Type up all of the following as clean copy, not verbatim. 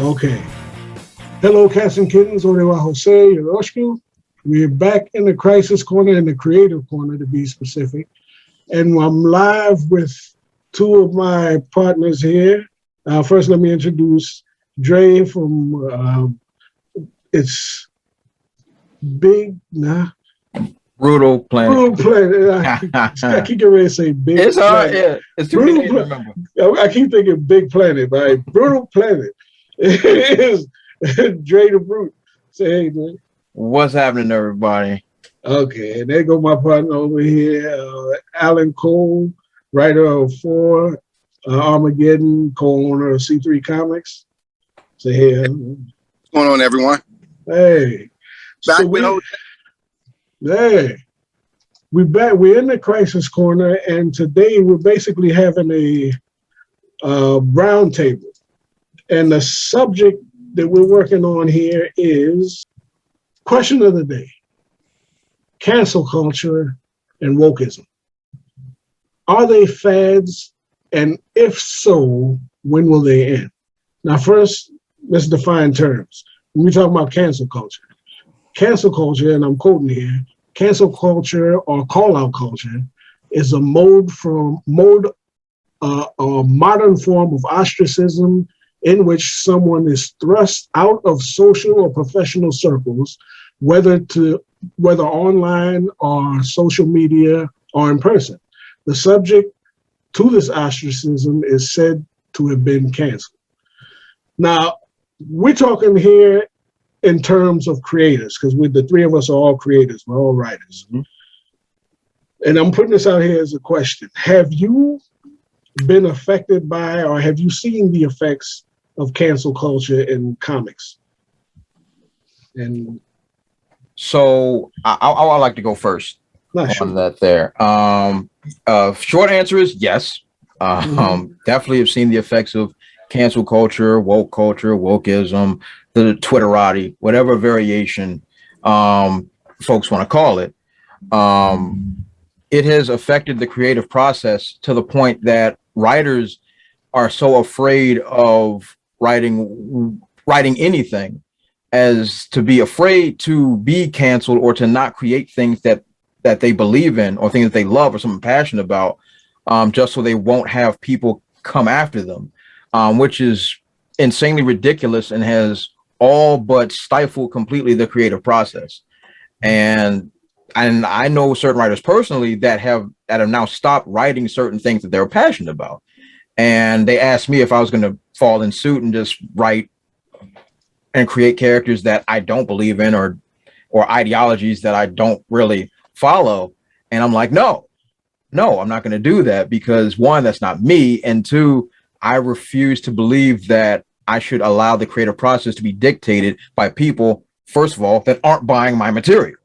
Okay. Hello, cats and kittens. Orewa Jose Yoroshiku. We're back in the crisis corner, in the creative corner, to be specific. And I'm live with two of my partners here. First, let me introduce Dre from it's Big, Brutal Planet. Brutal Planet. I keep getting ready to say Big It's hard, Planet. yeah. It's too many to remember. I keep thinking Big Planet, right? Brutal Planet. It is Dre Da Brute. Say hey, Dre. What's happening, everybody? Okay, and there go my partner over here, Alan Cole, writer of IV Armageddon, co-owner of C3 Comics. Say hey. What's going on, everyone? Hey. Back We're back. We're in the crisis corner, and today we're basically having a round table. And the subject that we're working on here is question of the day: cancel culture and wokeism. Are they fads? And if so, when will they end? Now, first, let's define terms. When we talk about cancel culture, and I'm quoting here, cancel culture or call-out culture is a modern form of ostracism in which someone is thrust out of social or professional circles, whether online or social media or in person. The subject to this ostracism is said to have been canceled. Now, we're talking here in terms of creators, because the three of us are all creators, we're all writers. Mm-hmm. And I'm putting this out here as a question. Have you been affected by, or have you seen the effects of cancel culture in comics? And so I like to go first on that there. Short answer is yes. Definitely have seen the effects of cancel culture, wokeism, the Twitterati, whatever variation folks want to call it. It has affected the creative process to the point that writers are so afraid of writing anything as to be afraid to be canceled or to not create things that they believe in or things that they love or something passionate about, just so they won't have people come after them, which is insanely ridiculous and has all but stifled completely the creative process. And I know certain writers personally that have now stopped writing certain things that they're passionate about. And they asked me if I was going to fall in suit and just write and create characters that I don't believe in or ideologies that I don't really follow. And I'm like, no, I'm not going to do that because one, that's not me. And two, I refuse to believe that I should allow the creative process to be dictated by people, first of all, that aren't buying my material.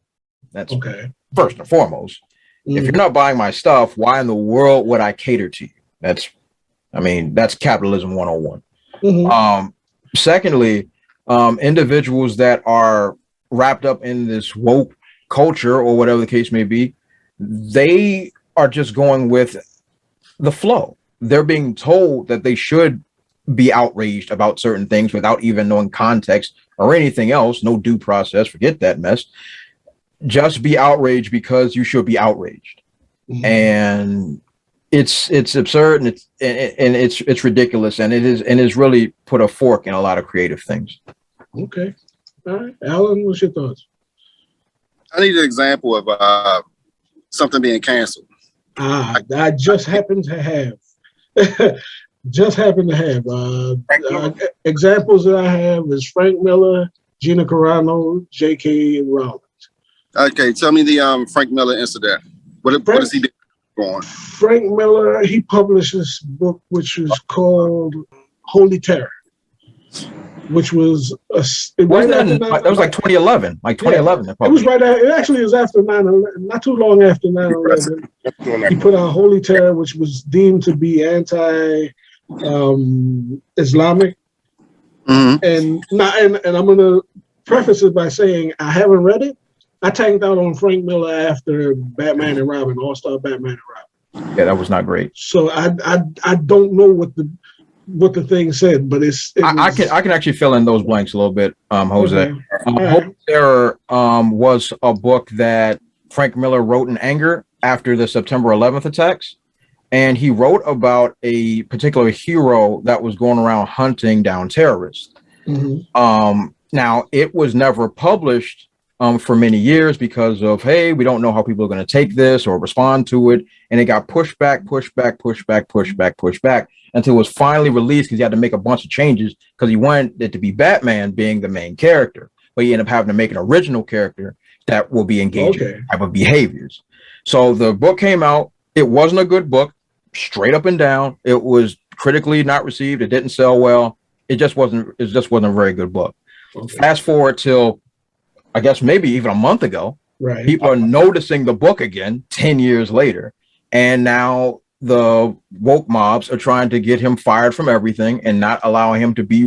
That's okay. First and foremost. If you're not buying my stuff, why in the world would I cater to you? That's capitalism 101. Secondly, individuals that are wrapped up in this woke culture or whatever the case may be, they are just going with the flow. They're being told that they should be outraged about certain things without even knowing context or anything else. No due process. Forget that mess. Just be outraged because you should be outraged. And it's absurd and it's ridiculous, and it is really put a fork in a lot of creative things. Okay. All right. Alan, what's your thoughts? I need an example of something being canceled. I just happen to have examples that I have is Frank Miller, Gina Carano, J.K. Rowling. Okay, tell me the Frank Miller incident. What is he doing? Frank Miller, he published this book which was called Holy Terror, which was that was like 2011, like 2011. Yeah, it was right after, it actually was after 9/11, not too long after 9/11. He put out Holy Terror, which was deemed to be anti-Islamic. And I'm gonna preface it by saying I haven't read it. I tanked out on Frank Miller after Batman and Robin, All-Star Batman and Robin. Yeah, that was not great. So I don't know what what the thing said, but I can actually fill in those blanks a little bit, Jose. Okay. Hope Terror was a book that Frank Miller wrote in anger after the September 11th attacks, and he wrote about a particular hero that was going around hunting down terrorists. Now it was never published for many years because of, hey, we don't know how people are going to take this or respond to it, and it got pushed back until it was finally released because he had to make a bunch of changes because he wanted it to be Batman being the main character, but he ended up having to make an original character that will be engaging in type of behaviors. So the book came out. It wasn't a good book, straight up and down. It was critically not received. It didn't sell well. It just wasn't a very good book. Fast forward till, I guess maybe even a month ago, people are noticing the book again 10 years later. And now the woke mobs are trying to get him fired from everything and not allowing him to be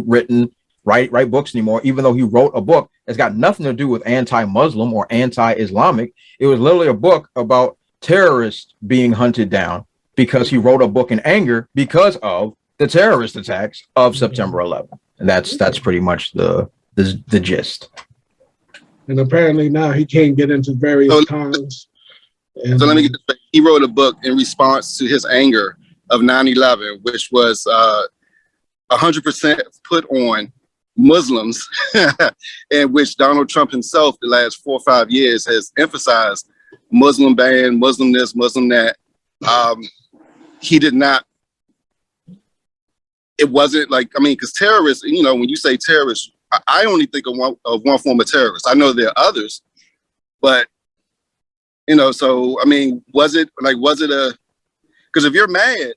write books anymore, even though he wrote a book that's got nothing to do with anti-Muslim or anti-Islamic. It was literally a book about terrorists being hunted down because he wrote a book in anger because of the terrorist attacks of September 11th. And that's pretty much the gist. And apparently now he can't get into various cons. So let me get this straight. He wrote a book in response to his anger of 9/11, which was 100% put on Muslims, in which Donald Trump himself, the last 4 or 5 years, has emphasized Muslim ban, Muslim this, Muslim that. He did not. It wasn't like, I mean, because terrorists, you know, when you say terrorists, I only think of one form of terrorist. I know there are others, but you know, so I mean, was it a? Because if you're mad,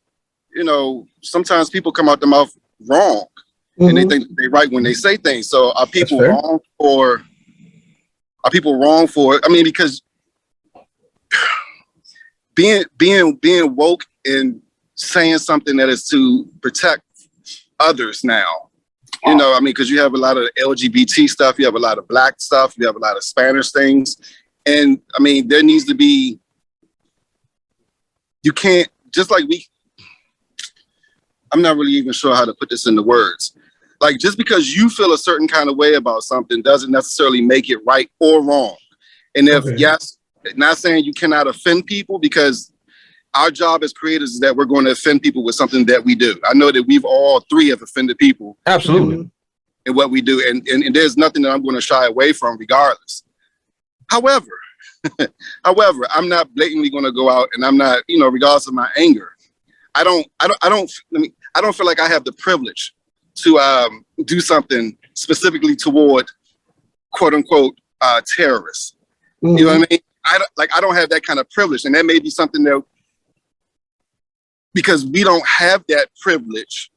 you know, sometimes people come out their mouth wrong, and they think they're right when they say things. So are people wrong for? Are people wrong for? I mean, because being woke and saying something that is to protect others now. You know, I mean, because you have a lot of LGBT stuff, you have a lot of Black stuff, you have a lot of Spanish things. And I mean, there needs to be, you can't, just like I'm not really even sure how to put this into words. Like, just because you feel a certain kind of way about something doesn't necessarily make it right or wrong. And if, yes, not saying you cannot offend people, because our job as creators is that we're going to offend people with something that we do. I know that we've all three have offended people. Absolutely. In what we do. And there's nothing that I'm going to shy away from regardless. However, I'm not blatantly going to go out, and I'm not, you know, regardless of my anger, I don't feel like I have the privilege to do something specifically toward quote unquote terrorists. You know what I mean? I don't have that kind of privilege, and that may be something that, because we don't have that privilege,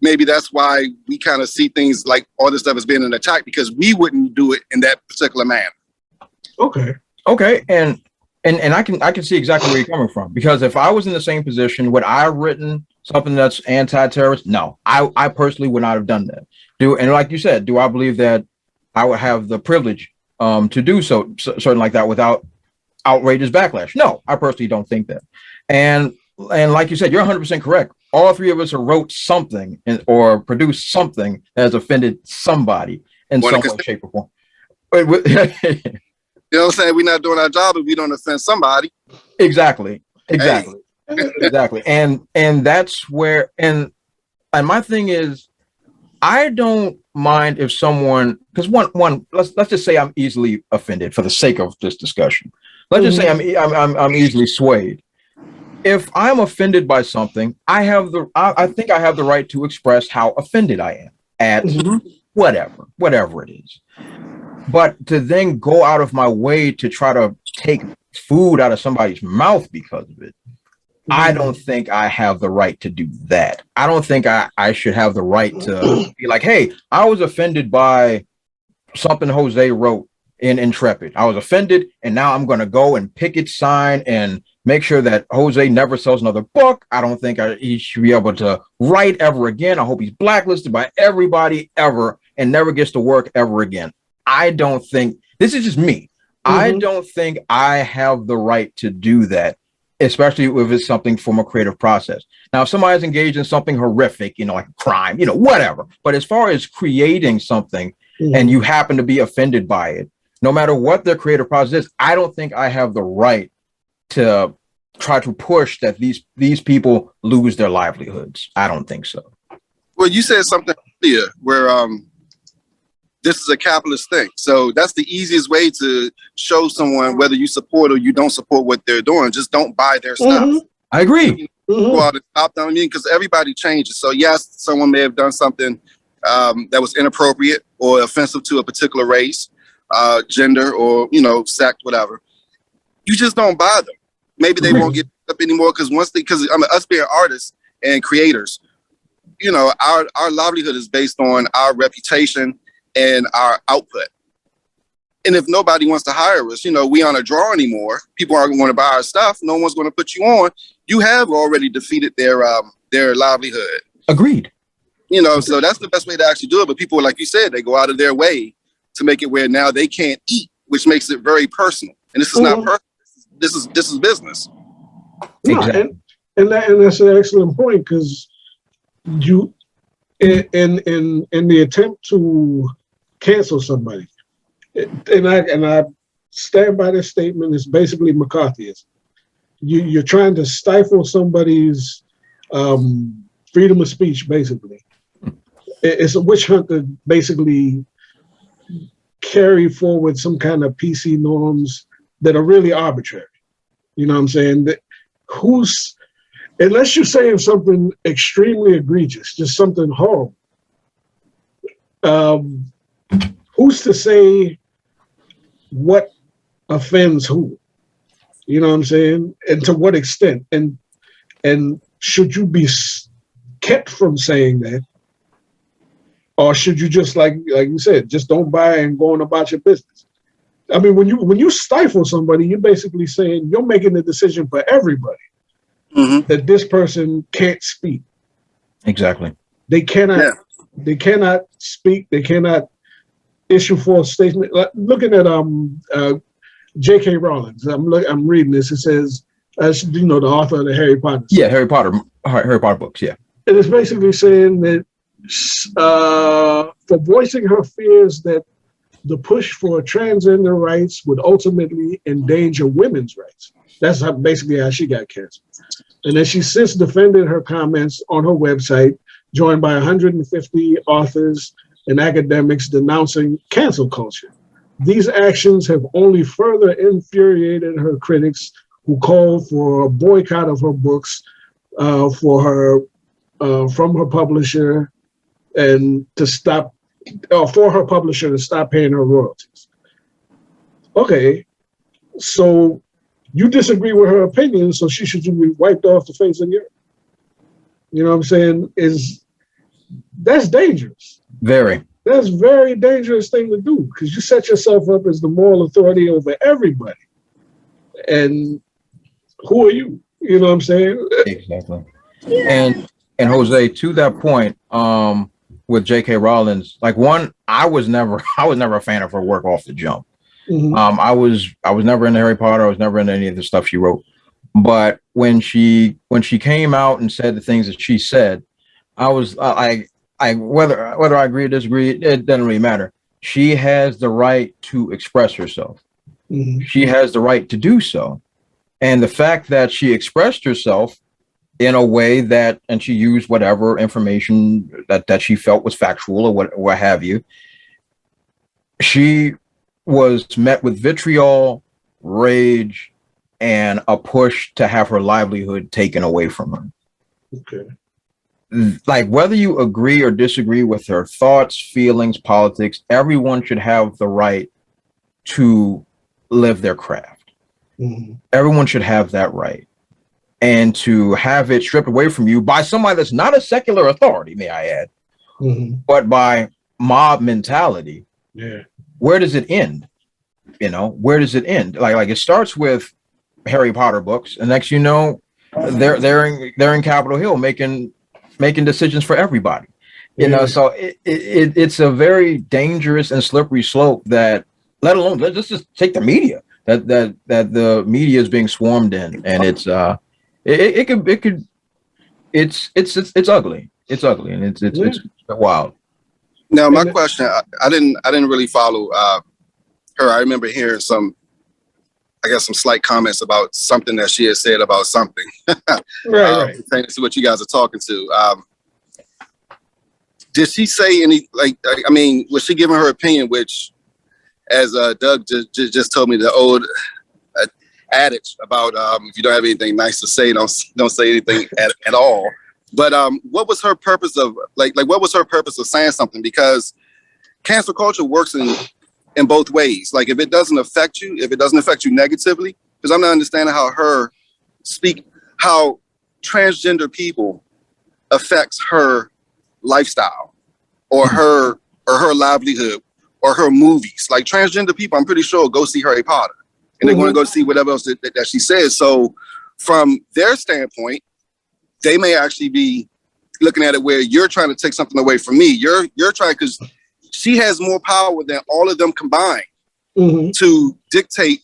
maybe that's why we kind of see things like all this stuff as being an attack, because we wouldn't do it in that particular manner. Okay, and I can see exactly where you're coming from, because if I was in the same position, would I have written something that's anti-terrorist? No, I personally would not have done that. And like you said, do I believe that I would have the privilege to do certain like that without outrageous backlash? No, I personally don't think that. And like you said, you're 100% correct. All three of us have wrote something or produced something that has offended somebody in some way, shape, or form. You know what I'm saying? We're not doing our job if we don't offend somebody. Exactly. Exactly. And that's where, and my thing is, I don't mind if someone, because one, let's just say I'm easily offended for the sake of this discussion. Let's just say I'm easily swayed. If I'm offended by something, I think I have the right to express how offended I am at whatever it is. But to then go out of my way to try to take food out of somebody's mouth because of it, I don't think I have the right to do that. I don't think I should have the right to be like, hey, I was offended by something Jose wrote in Intrepid. I was offended, and now I'm going to go and picket sign and make sure that Jose never sells another book. I don't think he should be able to write ever again. I hope he's blacklisted by everybody ever and never gets to work ever again. I don't think, this is just me. I don't think I have the right to do that especially if it's something from a creative process. Now, if somebody's engaged in something horrific, like a crime, whatever. But as far as creating something and you happen to be offended by it, no matter what their creative process is, I don't think I have the right to try to push that these people lose their livelihoods. I don't think so. Well, you said something earlier where this is a capitalist thing. So that's the easiest way to show someone whether you support or you don't support what they're doing. Just don't buy their stuff. I agree. Go out and stop them. I mean, because everybody changes. So yes, someone may have done something that was inappropriate or offensive to a particular race, gender, or sect, whatever. You just don't buy them. Maybe they won't get up anymore because us being artists and creators, our livelihood is based on our reputation and our output. And if nobody wants to hire us, we aren't a draw anymore. People aren't going to buy our stuff. No one's going to put you on. You have already defeated their livelihood. Agreed. So that's the best way to actually do it. But people, like you said, they go out of their way to make it where now they can't eat, which makes it very personal. And this is not personal. This is business. Exactly. And that's an excellent point, because you in the attempt to cancel somebody, and I stand by this statement, it's basically McCarthyism. You're trying to stifle somebody's freedom of speech, basically. It's a witch hunt to basically carry forward some kind of PC norms that are really arbitrary. You know what I'm saying? Unless you're saying something extremely egregious, just something horrible, who's to say what offends who? You know what I'm saying? And to what extent? And should you be kept from saying that? Or should you just, like you said, just don't buy and go on about your business? I mean, when you stifle somebody, you're basically saying you're making the decision for everybody that this person can't speak. Exactly. They cannot speak. They cannot issue false statement. Looking at J.K. Rowling, I'm reading this. It says, the author of the Harry Potter. Yeah, Harry Potter books. Yeah, and it's basically saying that for voicing her fears that the push for transgender rights would ultimately endanger women's rights. That's basically how she got canceled. And then she's since defended her comments on her website, joined by 150 authors and academics denouncing cancel culture. These actions have only further infuriated her critics, who called for a boycott of her books from her publisher, and for her publisher to stop paying her royalties. Okay, so you disagree with her opinion, so she should be wiped off the face of the earth. You know what I'm saying? That's dangerous. Very. That's a very dangerous thing to do, because you set yourself up as the moral authority over everybody. And who are you? You know what I'm saying? Exactly. And Jose, to that point, with J.K. Rowling's, I was never a fan of her work off the jump. I was never into Harry Potter. I was never into any of the stuff she wrote. But when she came out and said the things that she said, I was whether I agree or disagree, it doesn't really matter. She has the right to express herself. She has the right to do so. And the fact that she expressed herself in a way and she used whatever information that she felt was factual or what have you, she was met with vitriol, rage, and a push to have her livelihood taken away from her. Okay. Whether you agree or disagree with her thoughts, feelings, politics, everyone should have the right to live their craft. Everyone should have that right. And to have it stripped away from you by somebody that's not a secular authority, may I add, but by mob mentality, where does it end? Where does it end? Like it starts with Harry Potter books, and next they're in Capitol Hill making decisions for everybody. So it's a very dangerous and slippery slope that, let alone, let's just take the media. that the media is being swarmed in, and it's ugly. It's ugly, and it's wild. Now, my question, I didn't really follow her. I remember hearing some slight comments about something that she had said about something. Right. Pertaining to what you guys are talking to. Did she say any, I mean, was she giving her opinion, which, as Doug just told me, the old adage about if you don't have anything nice to say, don't say anything at all. But what was her purpose of what was her purpose of saying something? Because cancel culture works in both ways. Like if it doesn't affect you negatively, because I'm not understanding how transgender people affects her lifestyle or her livelihood or her movies. Like transgender people, I'm pretty sure go see Harry Potter and they're going to go see whatever else that she says. So from their standpoint, they may actually be looking at it where you're trying to take something away from me. You're trying, because she has more power than all of them combined to dictate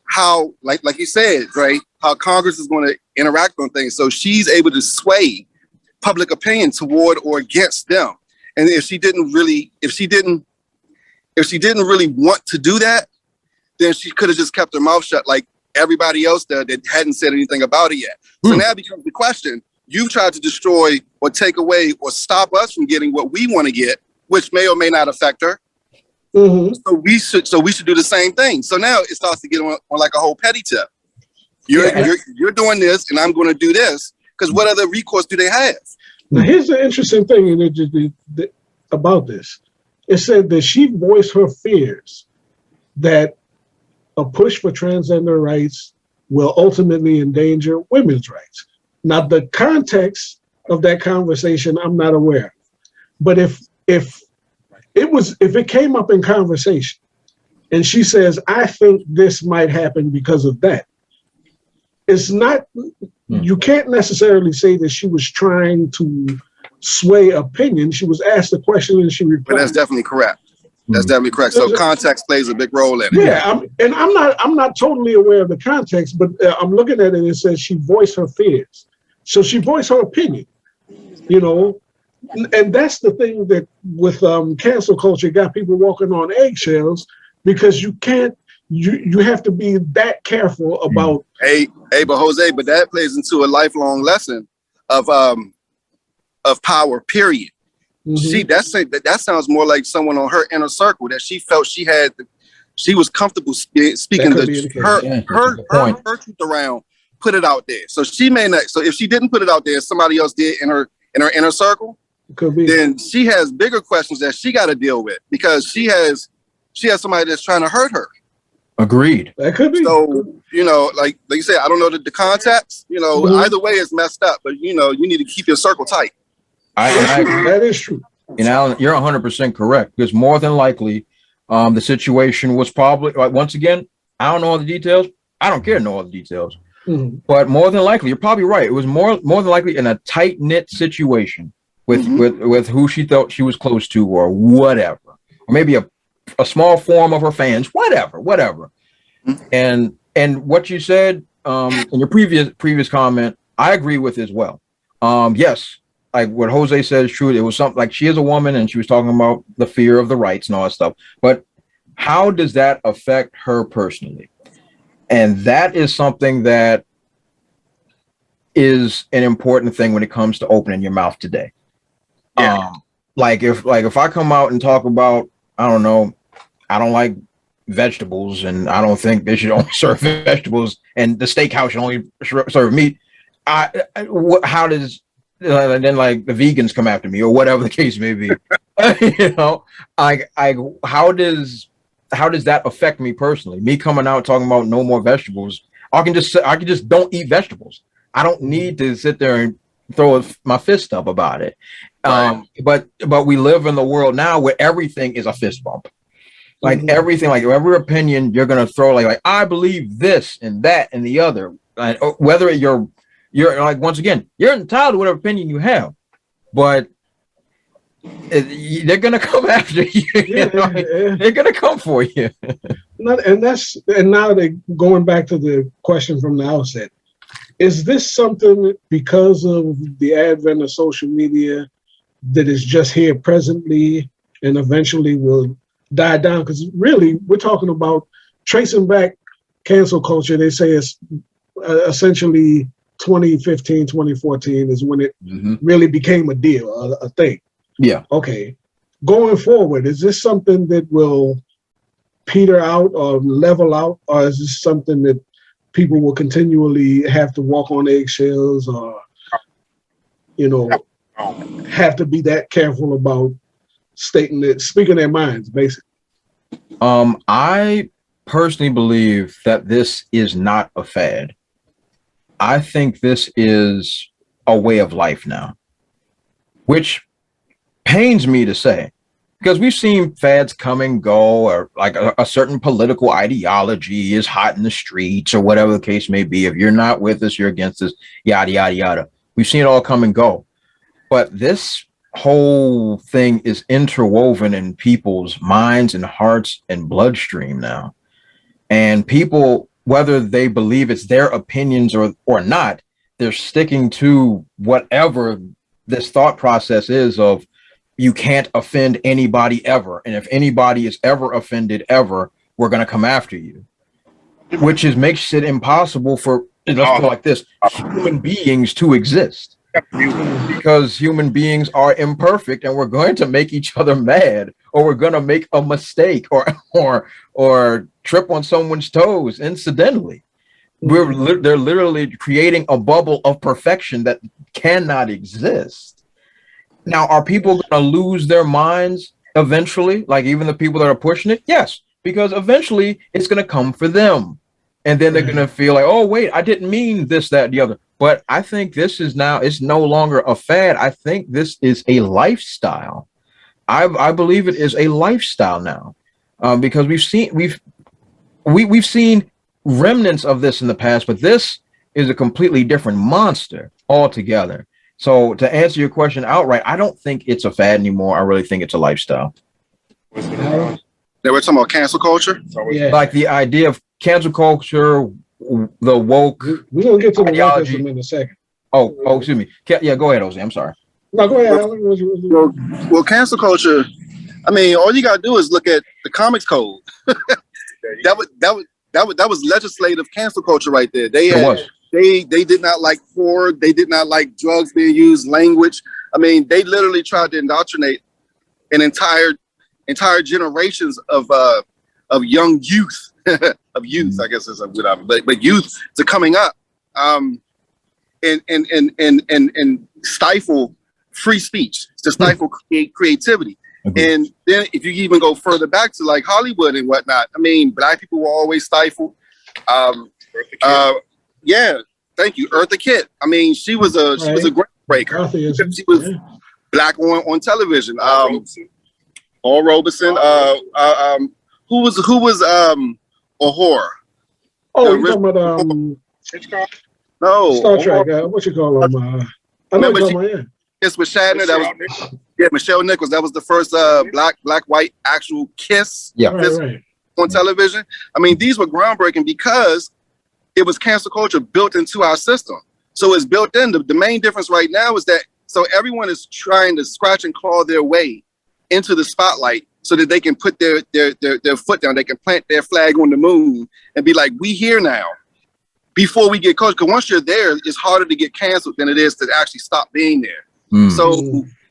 how, like you said, Dre, how Congress is going to interact on things. So she's able to sway public opinion toward or against them. And if she didn't really want to do that, then she could have just kept her mouth shut like everybody else that hadn't said anything about it yet. So now becomes the question. You've tried to destroy or take away or stop us from getting what we want to get, which may or may not affect her. So we should do the same thing. So now it starts to get on like a whole petty tip. You're doing this, and I'm going to do this, because what other recourse do they have? Now here's the interesting thing about this. It said that she voiced her fears that a push for transgender rights will ultimately endanger women's rights. Now, the context of that conversation, I'm not aware of. But if it came up in conversation and she says, I think this might happen because of that, it's not, you can't necessarily say that she was trying to sway opinion. She was asked a question and she replied. But that's definitely correct. That's definitely correct. So context plays a big role in it. Yeah, I'm not totally aware of the context, but I'm looking at it and it says she voiced her fears. So she voiced her opinion, and that's the thing that with cancel culture got people walking on eggshells, because you can't, you have to be that careful about. But Jose, but that plays into a lifelong lesson of power, period. See, that sounds more like someone on her inner circle that she felt she was comfortable speaking her truth around, put it out there. So she may not. So if she didn't put it out there, somebody else did in her inner circle. Could be. Then she has bigger questions that she got to deal with, because she has somebody that's trying to hurt her. Agreed. That could be. So like you said, I don't know the context. Either way is messed up. But you need to keep your circle tight. That is true. And Alan, you're 100% correct, because more than likely, the situation was probably, once again, I don't know all the details. I don't care to know all the details. But more than likely, you're probably right. It was more than likely in a tight knit situation with who she thought she was close to, or whatever, or maybe a small form of her fans, whatever. And what you said in your previous comment, I agree with as well. Yes, like what Jose said is true. It was something like she is a woman and she was talking about the fear of the rights and all that stuff. But how does that affect her personally? And that is something that is an important thing when it comes to opening your mouth today. Yeah. Like if I come out and talk about, I don't know, I don't like vegetables and I don't think they should only serve vegetables and the steakhouse should only serve meat. How does then like the vegans come after me or whatever the case may be? How does that affect me personally? Me coming out talking about no more vegetables, I can just don't eat vegetables. I don't need to sit there and throw my fist up about it. Right. But we live in the world now where everything is a fist bump. Like everything, like every opinion you're gonna throw, like I believe this and that and the other. Whether you're like, once again, you're entitled to whatever opinion you have, but they're gonna come after you. Yeah, They're gonna come for you. and now they going back to the question from the outset. Is this something because of the advent of social media that is just here presently and eventually will die down? Because really, we're talking about tracing back cancel culture. They say it's essentially 2015, 2014 is when it really became a deal, a thing. Yeah. Okay. Going forward, is this something that will peter out or level out, or is this something that people will continually have to walk on eggshells, or have to be that careful about speaking their minds, basically? I personally believe that this is not a fad. I think this is a way of life now, which pains me to say, because we've seen fads come and go, or like a certain political ideology is hot in the streets or whatever the case may be. If you're not with us, you're against us, yada, yada, yada. We've seen it all come and go. But this whole thing is interwoven in people's minds and hearts and bloodstream now. And people, whether they believe it's their opinions or not, they're sticking to whatever this thought process is of, you can't offend anybody ever. And if anybody is ever offended ever, we're going to come after you, which makes it impossible for, let's go like this, human beings to exist, because human beings are imperfect, and we're going to make each other mad, or we're going to make a mistake or trip on someone's toes incidentally. They're literally creating a bubble of perfection that cannot exist. Now, are people going to lose their minds eventually? Like even the people that are pushing it? Yes, because eventually it's going to come for them. And then they're going to feel like, oh, wait, I didn't mean this, that, the other. But I think this is now, it's no longer a fad. I think this is a lifestyle. I believe it is a lifestyle now, because we've seen remnants of this in the past, but this is a completely different monster altogether. So to answer your question outright, I don't think it's a fad anymore. I really think it's a lifestyle. Now we're talking about cancel culture. Yeah. Like the idea of cancel culture, the woke. We're gonna get to the ideology wokeism in a second. Oh, excuse me. Yeah, go ahead, Jose. I'm sorry. No, go ahead. Well, cancel culture. I mean, all you gotta do is look at the comics code. that was legislative cancel culture right there. They did not like Ford. They did not like drugs being used, language. I mean, they literally tried to indoctrinate an entire generations of young youth, of youth, I guess is whatever, but youth to coming up, and stifle free speech, to stifle creativity. And then if you even go further back to like Hollywood and whatnot, I mean, Black people were always stifled. Yeah, thank you, Eartha Kitt. I mean, she was a groundbreaker. She was Black on television. Paul Robeson. Who was a horror? Oh, you're talking about no, Star Trek. What you call them? I know you're talking about, Kiss with Shatner. That was Michelle Nichols. That was the first black white actual kiss. Yeah, right. On television. I mean, these were groundbreaking because it was cancel culture built into our system. So it's built in. The main difference right now is that so everyone is trying to scratch and claw their way into the spotlight so that they can put their foot down. They can plant their flag on the moon and be like, we here now. Before we get close, because once you're there, it's harder to get canceled than it is to actually stop being there. So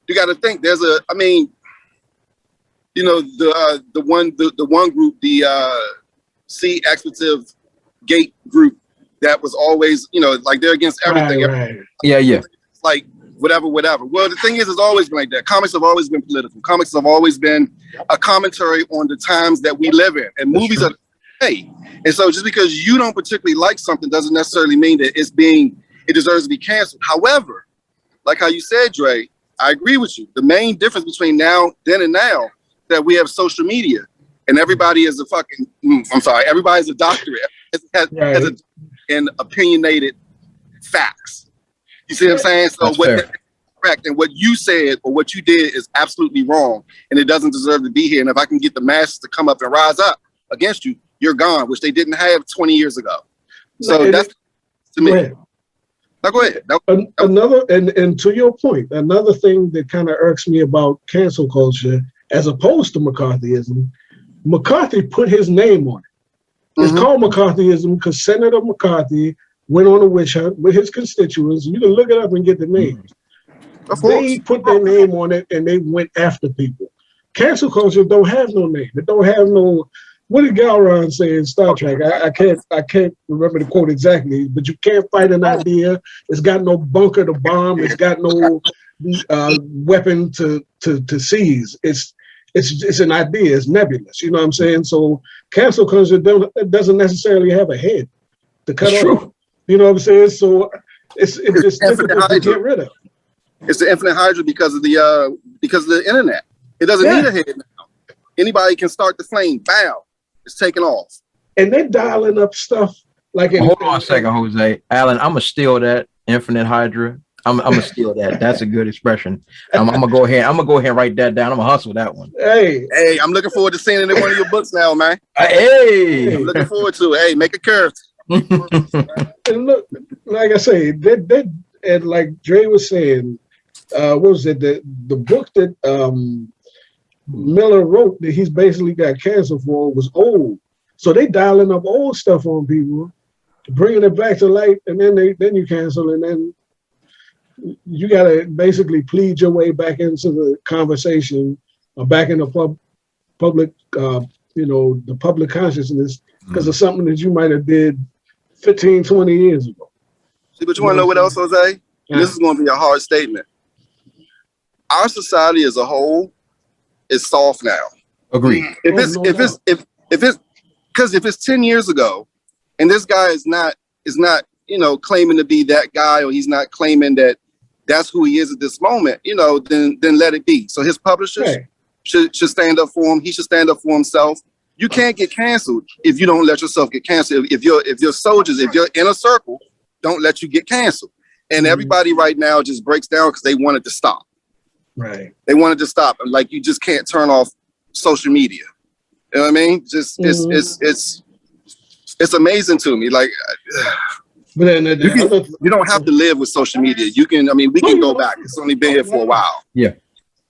you got to think. There's the one group, the C expletive gate group that was always, like they're against everything. Right. Yeah. Like whatever. Well, the thing is, it's always been like that. Comics have always been political. Comics have always been a commentary on the times that we live in, and movies are. Hey, and so just because you don't particularly like something doesn't necessarily mean that it deserves to be canceled. However, like how you said, Dre, I agree with you. The main difference between then and now, that we have social media and everybody is everybody's a doctorate in opinionated facts. You see what I'm saying? So correct, and what you said or what you did is absolutely wrong, and it doesn't deserve to be here. And if I can get the masses to come up and rise up against you, you're gone, which they didn't have 20 years ago. So And that's to me. Now go ahead. Another, and to your point, another thing that kind of irks me about cancel culture, as opposed to McCarthyism, McCarthy put his name on it. It's called McCarthyism because Senator McCarthy went on a witch hunt with his constituents. You can look it up and get the names. Of course. They put their name on it and they went after people. Cancel culture don't have no name. It don't have no. What did Galron say in Star Trek? I can't remember the quote exactly, but you can't fight an idea. It's got no bunker to bomb. It's got no weapon to seize. It's an idea. It's nebulous. You know what I'm saying? So cancel culture doesn't necessarily have a head to cut off. You know what I'm saying? So it's difficult to get rid of. It's the infinite hydra because of the internet. It doesn't need a head now. Anybody can start the flame. Bam. It's taking off. And they're dialing up stuff like. Hold on a second, Jose. Alan, I'm gonna steal that infinite hydra. I'm gonna steal that. That's a good expression. I'm gonna go ahead. I'm gonna go ahead and write that down. I'm gonna hustle that one. Hey, I'm looking forward to seeing it in one of your books now, man. Hey, I'm looking forward to it. Hey, make a curve. And look, like I say, and like Dre was saying, what was it? The book that Miller wrote that he's basically got canceled for was old. So they dialing up old stuff on people, bringing it back to light, and then you cancel, and then you gotta basically plead your way back into the conversation or back in the public, the public consciousness because of something that you might have did 15, 20 years ago. See, but you want to know what else, Jose? Yeah. This is going to be a hard statement. Our society as a whole is soft now. Agreed. If it's 10 years ago, and this guy is not claiming to be that guy, or he's not claiming that that's who he is at this moment, then let it be. So his publishers should stand up for him. He should stand up for himself. You can't get canceled if you don't let yourself get canceled. If your soldiers, if your inner circle don't let you get canceled, and everybody right now just breaks down because they wanted to stop. Right. They wanted to stop, and like you just can't turn off social media. You know what I mean? Just it's amazing to me. Like, but then you don't have to live with social media. You can. I mean, we can go back. It's only been here for a while. Yeah.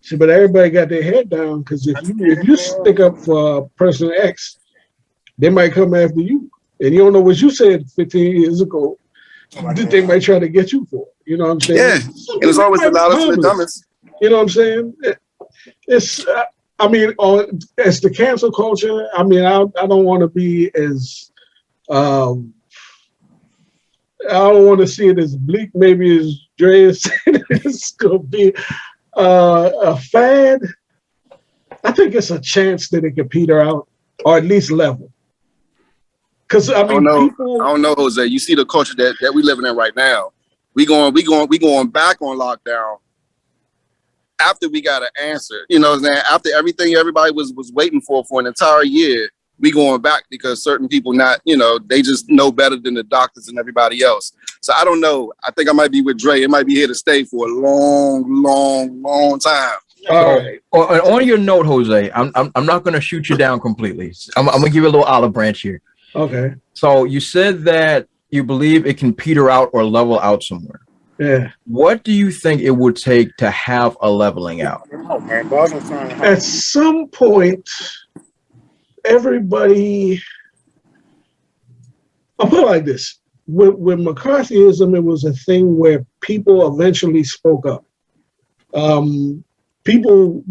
See, but everybody got their head down because if you stick up for person X, they might come after you, and you don't know what you said 15 years ago. They might try to get you for. You know what I'm saying? Yeah. And it's always the loudest and the dumbest. You know what I'm saying? It's. I mean, as the cancel culture, I mean, I don't want to be as. I don't want to see it as bleak. Maybe as Dre is saying, it's gonna be a fad. I think it's a chance that it could peter out or at least level. Because I mean, I don't know, Jose. You see the culture that we living in right now. We going back on lockdown after we got an answer. You know what I'm saying? After everything everybody was waiting for an entire year, we going back because certain people they just know better than the doctors and everybody else. So I don't know. I think I might be with Dre. It might be here to stay for a long, long, long time. On your note, Jose, I'm not going to shoot you down completely. I'm going to give you a little olive branch here. Okay. So you said that you believe it can peter out or level out somewhere. Yeah. What do you think it would take to have a leveling out? At some point, everybody, I'll put it like this. With McCarthyism, it was a thing where people eventually spoke up. People,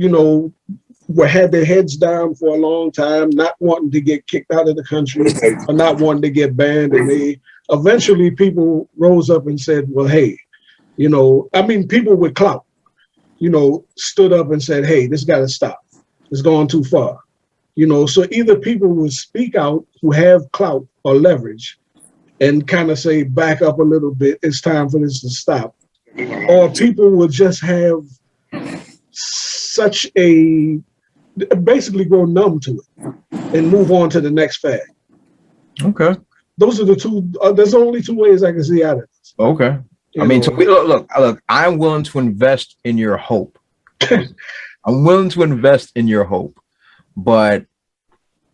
had their heads down for a long time, not wanting to get kicked out of the country or not wanting to get banned. And eventually people rose up and said, well, hey, people with clout, stood up and said, hey, this got to stop. It's going too far. So either people would speak out who have clout or leverage and kind of say, back up a little bit, it's time for this to stop. Or people would just have basically grow numb to it and move on to the next fad. Okay. Those are the two, there's only two ways I can see out of this. Okay. I mean, look, I'm willing to invest in your hope. I'm willing to invest in your hope, but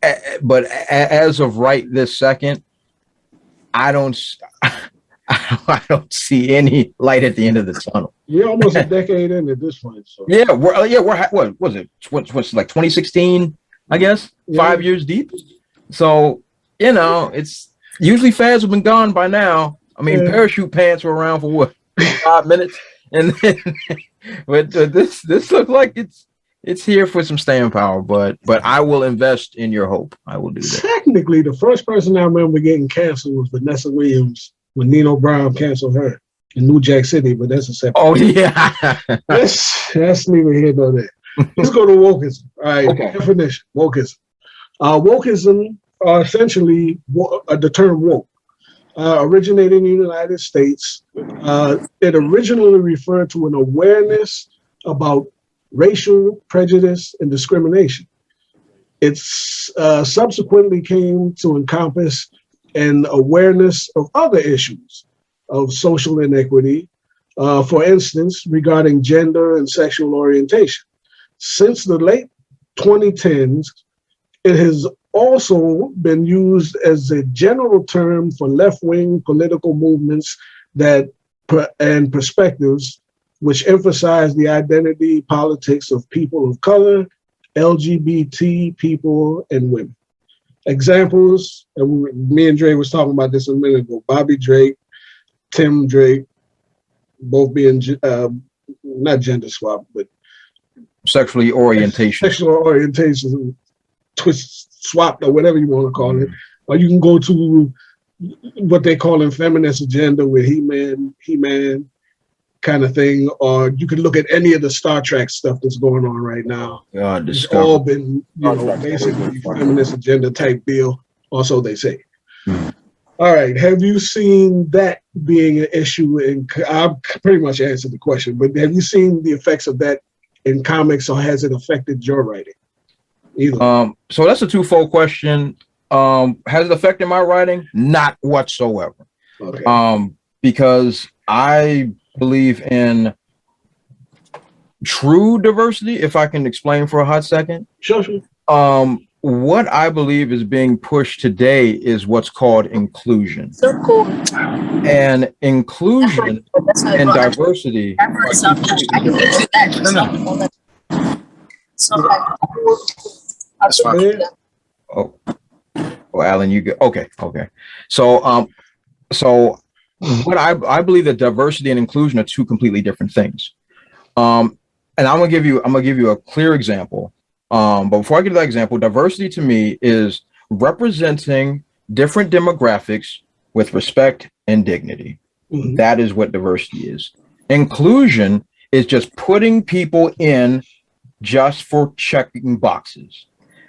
as of right this second, I don't I don't see any light at the end of the tunnel. We're almost a decade in at this point. So we're what was it? What's like 2016? I guess 5 years deep. So it's usually fads have been gone by now. I mean, parachute pants were around for what 5 minutes, and then but this looks like it's here for some staying power. But I will invest in your hope. I will do that. Technically, the first person I remember getting canceled was Vanessa Williams when Nino Brown canceled her in New Jack City. But that's a separate. Oh yeah, that's neither here nor there. Let's go to wokeism. All right, okay. Definition: wokeism. Wokeism essentially the term woke. Originated in the United States, it originally referred to an awareness about racial prejudice and discrimination. It subsequently came to encompass an awareness of other issues of social inequity, for instance, regarding gender and sexual orientation. Since the late 2010s, it has also been used as a general term for left-wing political movements and perspectives which emphasize the identity politics of people of color, LGBT people, and women. Examples, and me and Dre was talking about this a minute ago, Bobby Drake, Tim Drake, both being not gender swap, but sexual orientation, twist swapped or whatever you want to call it. Or you can go to what they call in feminist agenda with He-Man kind of thing, or you can look at any of the Star Trek stuff that's going on right now. It's all been, basically feminist agenda type deal, or so they say. All right, have you seen that being an issue? I've pretty much answered the question, but have you seen the effects of that in comics, or has it affected your writing? Either. So that's a twofold question. Has it affected my writing? Not whatsoever. Okay. Because I believe in true diversity, if I can explain for a hot second. Sure. What I believe is being pushed today is what's called inclusion. So cool. And inclusion and diversity. Oh, Alan, you go. Okay. So what I believe that diversity and inclusion are two completely different things. And I'm gonna give you a clear example. But before I get to that example, diversity to me is representing different demographics with respect and dignity. Mm-hmm. That is what diversity is. Inclusion is just putting people in just for checking boxes.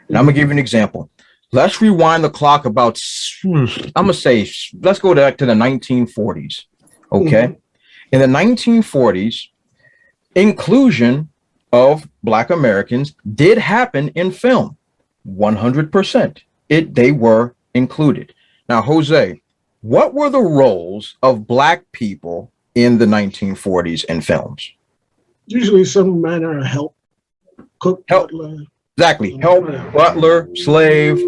And I'm gonna give you an example. Let's rewind the clock about, I'm gonna say, let's go back to the 1940s. Okay. Mm-hmm. In the 1940s, inclusion of Black Americans did happen in film. 100%. They were included. Now, Jose, what were the roles of Black people in the 1940s in films? Usually some manner of help. Cook, butler. Exactly. Help, butler, slave.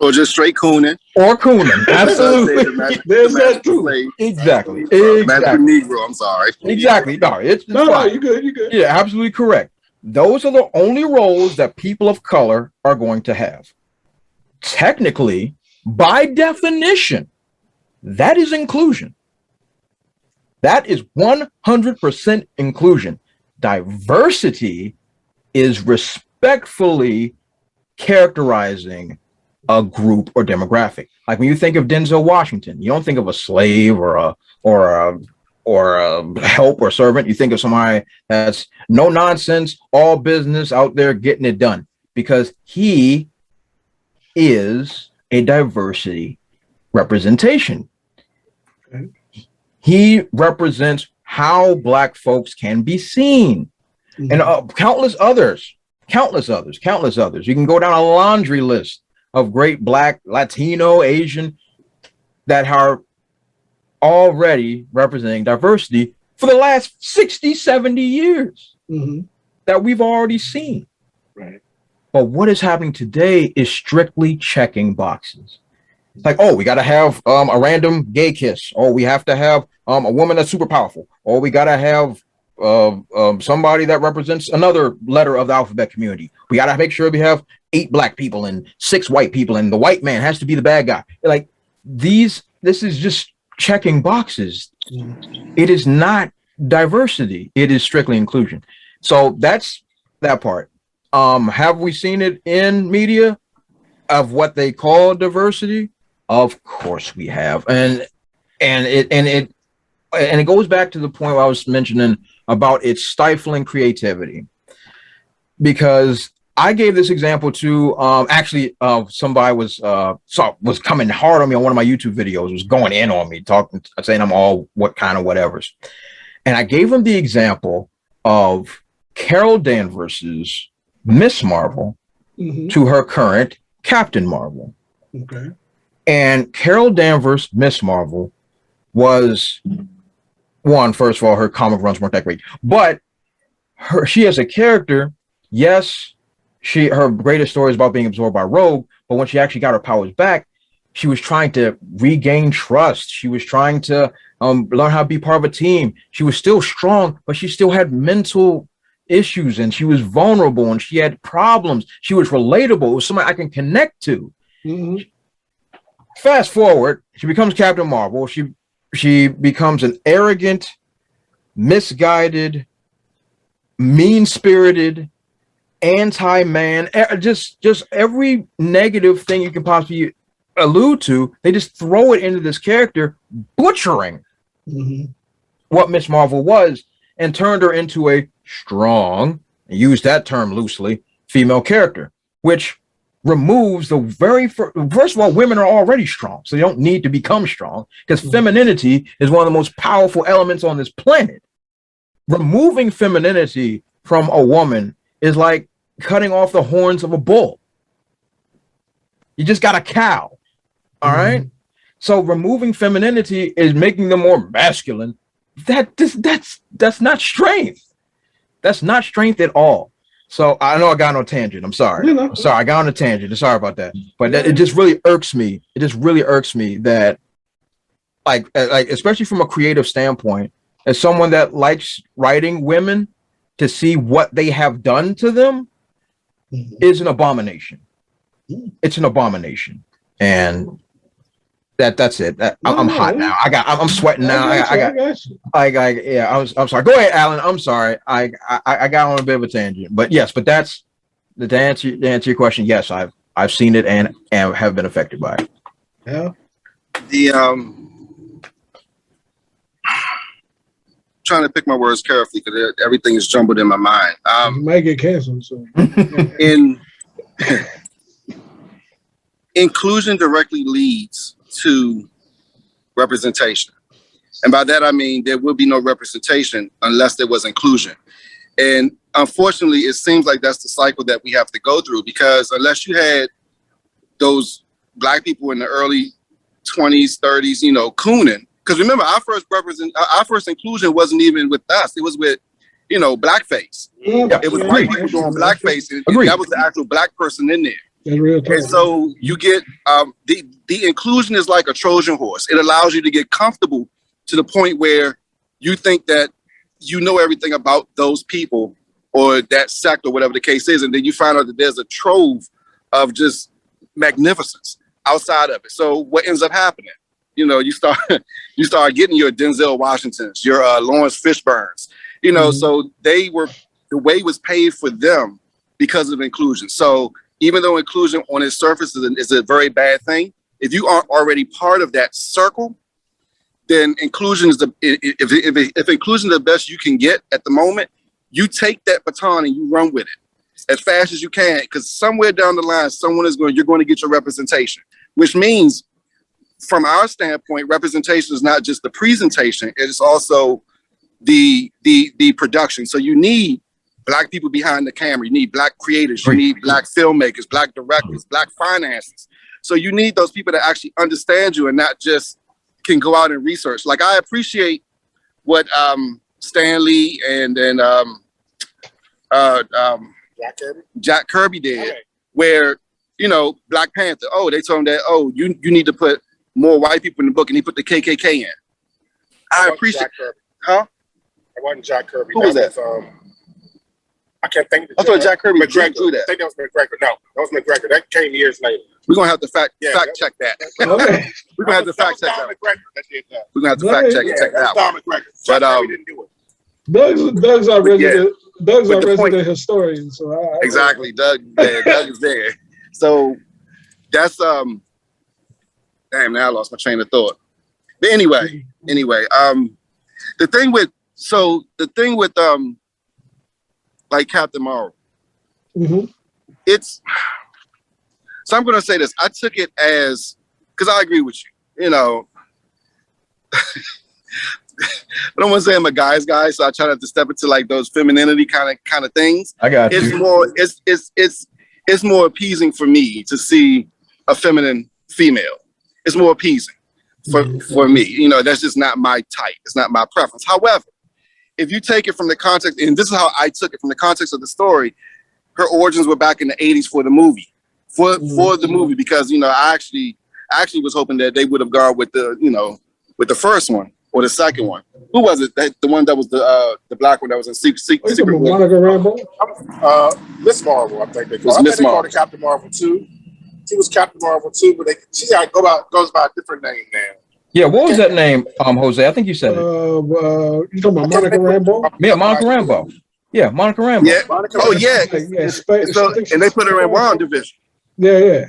Or just straight cooning. Or cooning. Absolutely. There's that too. Exactly. Master Negro, I'm sorry. Exactly. No, you're good. Yeah, absolutely correct. Those are the only roles that people of color are going to have. Technically, by definition, that is inclusion. That is 100% inclusion. Diversity is respectfully characterizing a group or demographic. Like when you think of Denzel Washington, you don't think of a slave or a help or servant. You think of somebody that's no nonsense, all business, out there getting it done, because he is a diversity representation. Okay. He represents how Black folks can be seen. Mm-hmm. And countless others. You can go down a laundry list of great Black, Latino, Asian that are already representing diversity for the last 60, 70 years that we've already seen. Right. But what is happening today is strictly checking boxes. It's like, oh, we got to have a random gay kiss. Oh, we have to have a woman that's super powerful. Or we got to have somebody that represents another letter of the alphabet community. We got to make sure we have 8 black people and 6 white people, and the white man has to be the bad guy. Like this is just checking boxes. It is not diversity. It is strictly inclusion. So that's that part. Have we seen it in media of what they call diversity? Of course we have. And it goes back to the point where I was mentioning about its stifling creativity. Because I gave this example to somebody was coming hard on me on one of my YouTube videos, was going in on me, saying I'm all what kind of whatevers. And I gave him the example of Carol Danvers's Miss Marvel to her current Captain Marvel. Okay. And Carol Danvers, Miss Marvel, was first of all, her comic runs weren't that great, but she as a character, yes, her greatest story is about being absorbed by Rogue, but when she actually got her powers back, she was trying to regain trust. She was trying to learn how to be part of a team. She was still strong, but she still had mental issues, and she was vulnerable, and she had problems. She was relatable. It was somebody I can connect to. Fast forward, she becomes Captain Marvel. She becomes an arrogant, misguided, mean-spirited, anti-man, just every negative thing you can possibly allude to. They just throw it into this character, butchering what Miss Marvel was, and turned her into a strong, use that term loosely, female character, which removes the first of all, women are already strong, so they don't need to become strong, because femininity is one of the most powerful elements on this planet. Removing femininity from a woman is like cutting off the horns of a bull. You just got a cow. All right. So removing femininity is making them more masculine. That's not strength. That's not strength at all. So I know I got on a tangent. I'm sorry. I'm sorry. I got on a tangent. I'm sorry about that. But it just really irks me. It just really irks me that, like especially from a creative standpoint, as someone that likes writing women, to see what they have done to them is an abomination. It's an abomination. And that's it. I'm hot now. I'm sweating now. I'm sorry. Go ahead, Alan. I'm sorry. I got on a bit of a tangent, but yes, but that's the answer your question. Yes, I've seen it and have been affected by it. Yeah. Trying to pick my words carefully because everything is jumbled in my mind. You might get canceled. So. Inclusion directly leads to representation. And by that, I mean, there will be no representation unless there was inclusion. And unfortunately, it seems like that's the cycle that we have to go through, because unless you had those black people in the early 20s, 30s, cooning, because remember, our first inclusion wasn't even with us. It was with, blackface. It was white people doing blackface. That was the actual black person in there. And so you get the inclusion is like a Trojan horse. It allows you to get comfortable to the point where you think that you know everything about those people or that sect or whatever the case is, and then you find out that there's a trove of just magnificence outside of it. So what ends up happening? You start getting your Denzel Washingtons, your Lawrence Fishburnes. So the way was paid for them because of inclusion. So even though inclusion on its surface is a very bad thing, if you aren't already part of that circle, then inclusion is if inclusion is the best you can get at the moment, you take that baton and you run with it as fast as you can, because somewhere down the line, you're going to get your representation, which means from our standpoint, representation is not just the presentation, it is also the production. So you need Black people behind the camera, you need Black creators, you need Black filmmakers, Black directors, Black finances. So you need those people that actually understand you and not just can go out and research. Like I appreciate what Stan Lee and Jack Kirby did, where Black Panther. Oh, they told him that. Oh, you need to put more white people in the book, and he put the KKK in. I appreciate. Huh? It wasn't Jack Kirby. Who was that? I can't think. I thought Jack Kirby McGregor. that. I think that was McGregor. No, that was McGregor. That came years later. We're gonna have to fact check that. Okay. We're gonna have to fact check that. We're gonna have to Right. fact check and check that Don one. McGregor. But didn't do it. Doug's our resident. Doug's our But the point- resident historian. So I Exactly, Doug is there. So that's damn. Now I lost my train of thought. But anyway, the thing with like Captain Marvel, Mm-hmm. it's so I'm gonna say this. I took it as because I agree with you. I don't want to say I'm a guy's guy, so I try not to step into like those femininity kind of things. I got It's you. more it's more appeasing for me to see a feminine female. It's more appeasing for me. That's just not my type. It's not my preference. However, if you take it from the context, and this is how I took it from the context of the story, her origins were back in the 80s for the movie. For the movie, because I actually was hoping that they would have gone with the first one or the second one. Who was it? The one that was the black one that was in Secret War. Monica Rambeau? Miss Marvel, I think they Was called. Miss I think they called Marvel. it Captain Marvel 2. She was Captain Marvel 2, but she goes by a different name now. Yeah, what was that name, Jose? I think you said it. You talking about Monica Rambeau? Yeah, Monica Rambeau. Yeah, Monica Rambeau. Yeah. Monica Oh Rambeau. yeah. Yeah, So, and they put her in WandaVision. Yeah.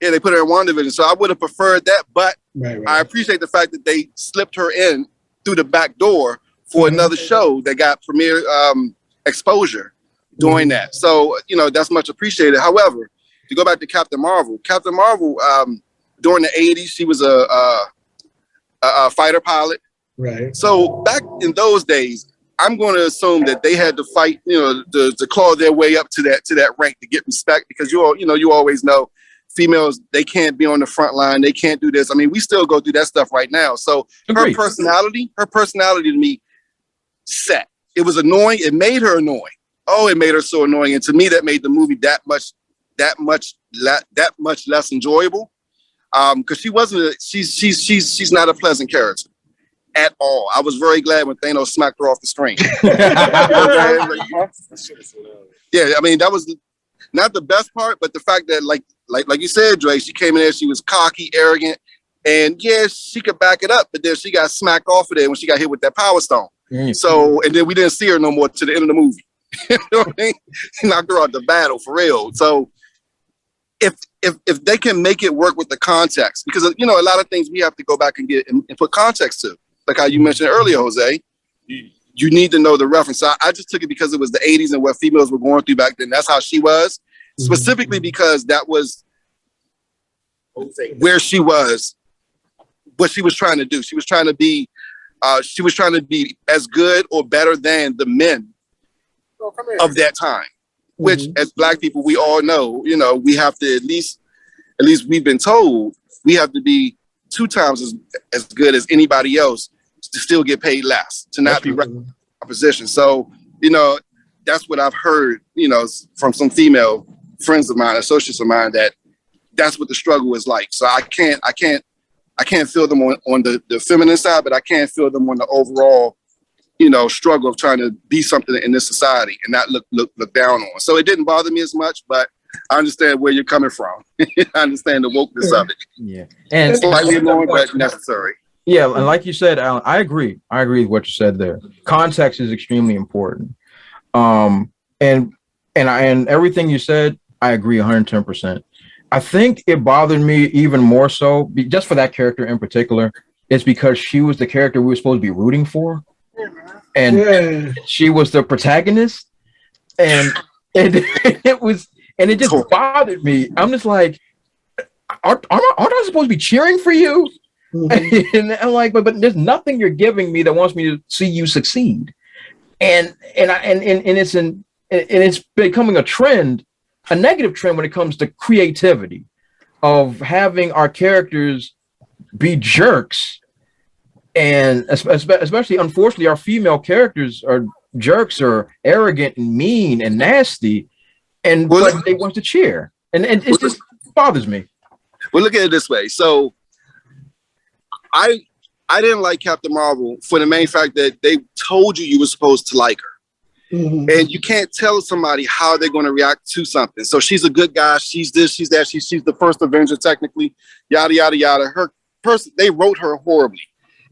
Yeah, they put her in WandaVision. So I would have preferred that, but Right. I appreciate the fact that they slipped her in through the back door for another show that got premiere exposure doing that. So, that's much appreciated. However, to go back to Captain Marvel, during the 80s, she was a fighter pilot. Right. So back in those days, I'm going to assume that they had to fight, to claw their way up to that rank to get respect, because you always know females, they can't be on the front line. They can't do this. I mean, we still go through that stuff right now. So Agreed. her personality to me set. It was annoying. It made her annoying. Oh, it made her so annoying. And to me, that made the movie that much less enjoyable. Because she's not a pleasant character at all. I was very glad when Thanos smacked her off the screen. Yeah, I mean, that was not the best part, but the fact that like you said, Dre, she came in there, she was cocky, arrogant, and yes, she could back it up, but then she got smacked off of there when she got hit with that Power Stone. So, and then we didn't see her no more to the end of the movie. You know what I mean? He knocked her out the battle for real. So if they can make it work with the context, because a lot of things we have to go back and get and put context to, like how you mentioned earlier, Jose. You need to know the reference. So I just took it because it was the 80s and what females were going through back then. That's how she was, specifically because that was where she was, what she was trying to do. She was trying to be as good or better than the men of that time, which as Black people, we all know, we have to at least we've been told we have to be 2 times as good as anybody else to still get paid less, to not be right in our position. So, that's what I've heard, from some female friends of mine, associates of mine, that's what the struggle is like. So I can't feel them on the feminine side, but I can't feel them on the overall, struggle of trying to be something in this society and not look down on. So it didn't bother me as much, but I understand where you're coming from. I understand the wokeness of it. Yeah, and Slightly annoying, but necessary. yeah, and like you said, Alan, I agree with what you said there. Context is extremely important. And everything you said, I agree 110%. I think it bothered me even more so, just for that character in particular, is because she was the character we were supposed to be rooting for, and she was the protagonist, and it just bothered me. I'm just like, aren't I supposed to be cheering for you? And I'm like, but there's nothing you're giving me that wants me to see you succeed, and it's becoming a trend, a negative trend when it comes to creativity, of having our characters be jerks And especially, unfortunately, our female characters are jerks or arrogant and mean and nasty, and Well, but they want to cheer, and it just bothers me. Well, look at it this way. So I didn't like Captain Marvel for the main fact that they told you were supposed to like her. Mhm. And you can't tell somebody how they're going to react to something. So she's a good guy. She's this, she's that. She's the first Avenger, technically, yada, yada, yada. Her person, they wrote her horribly.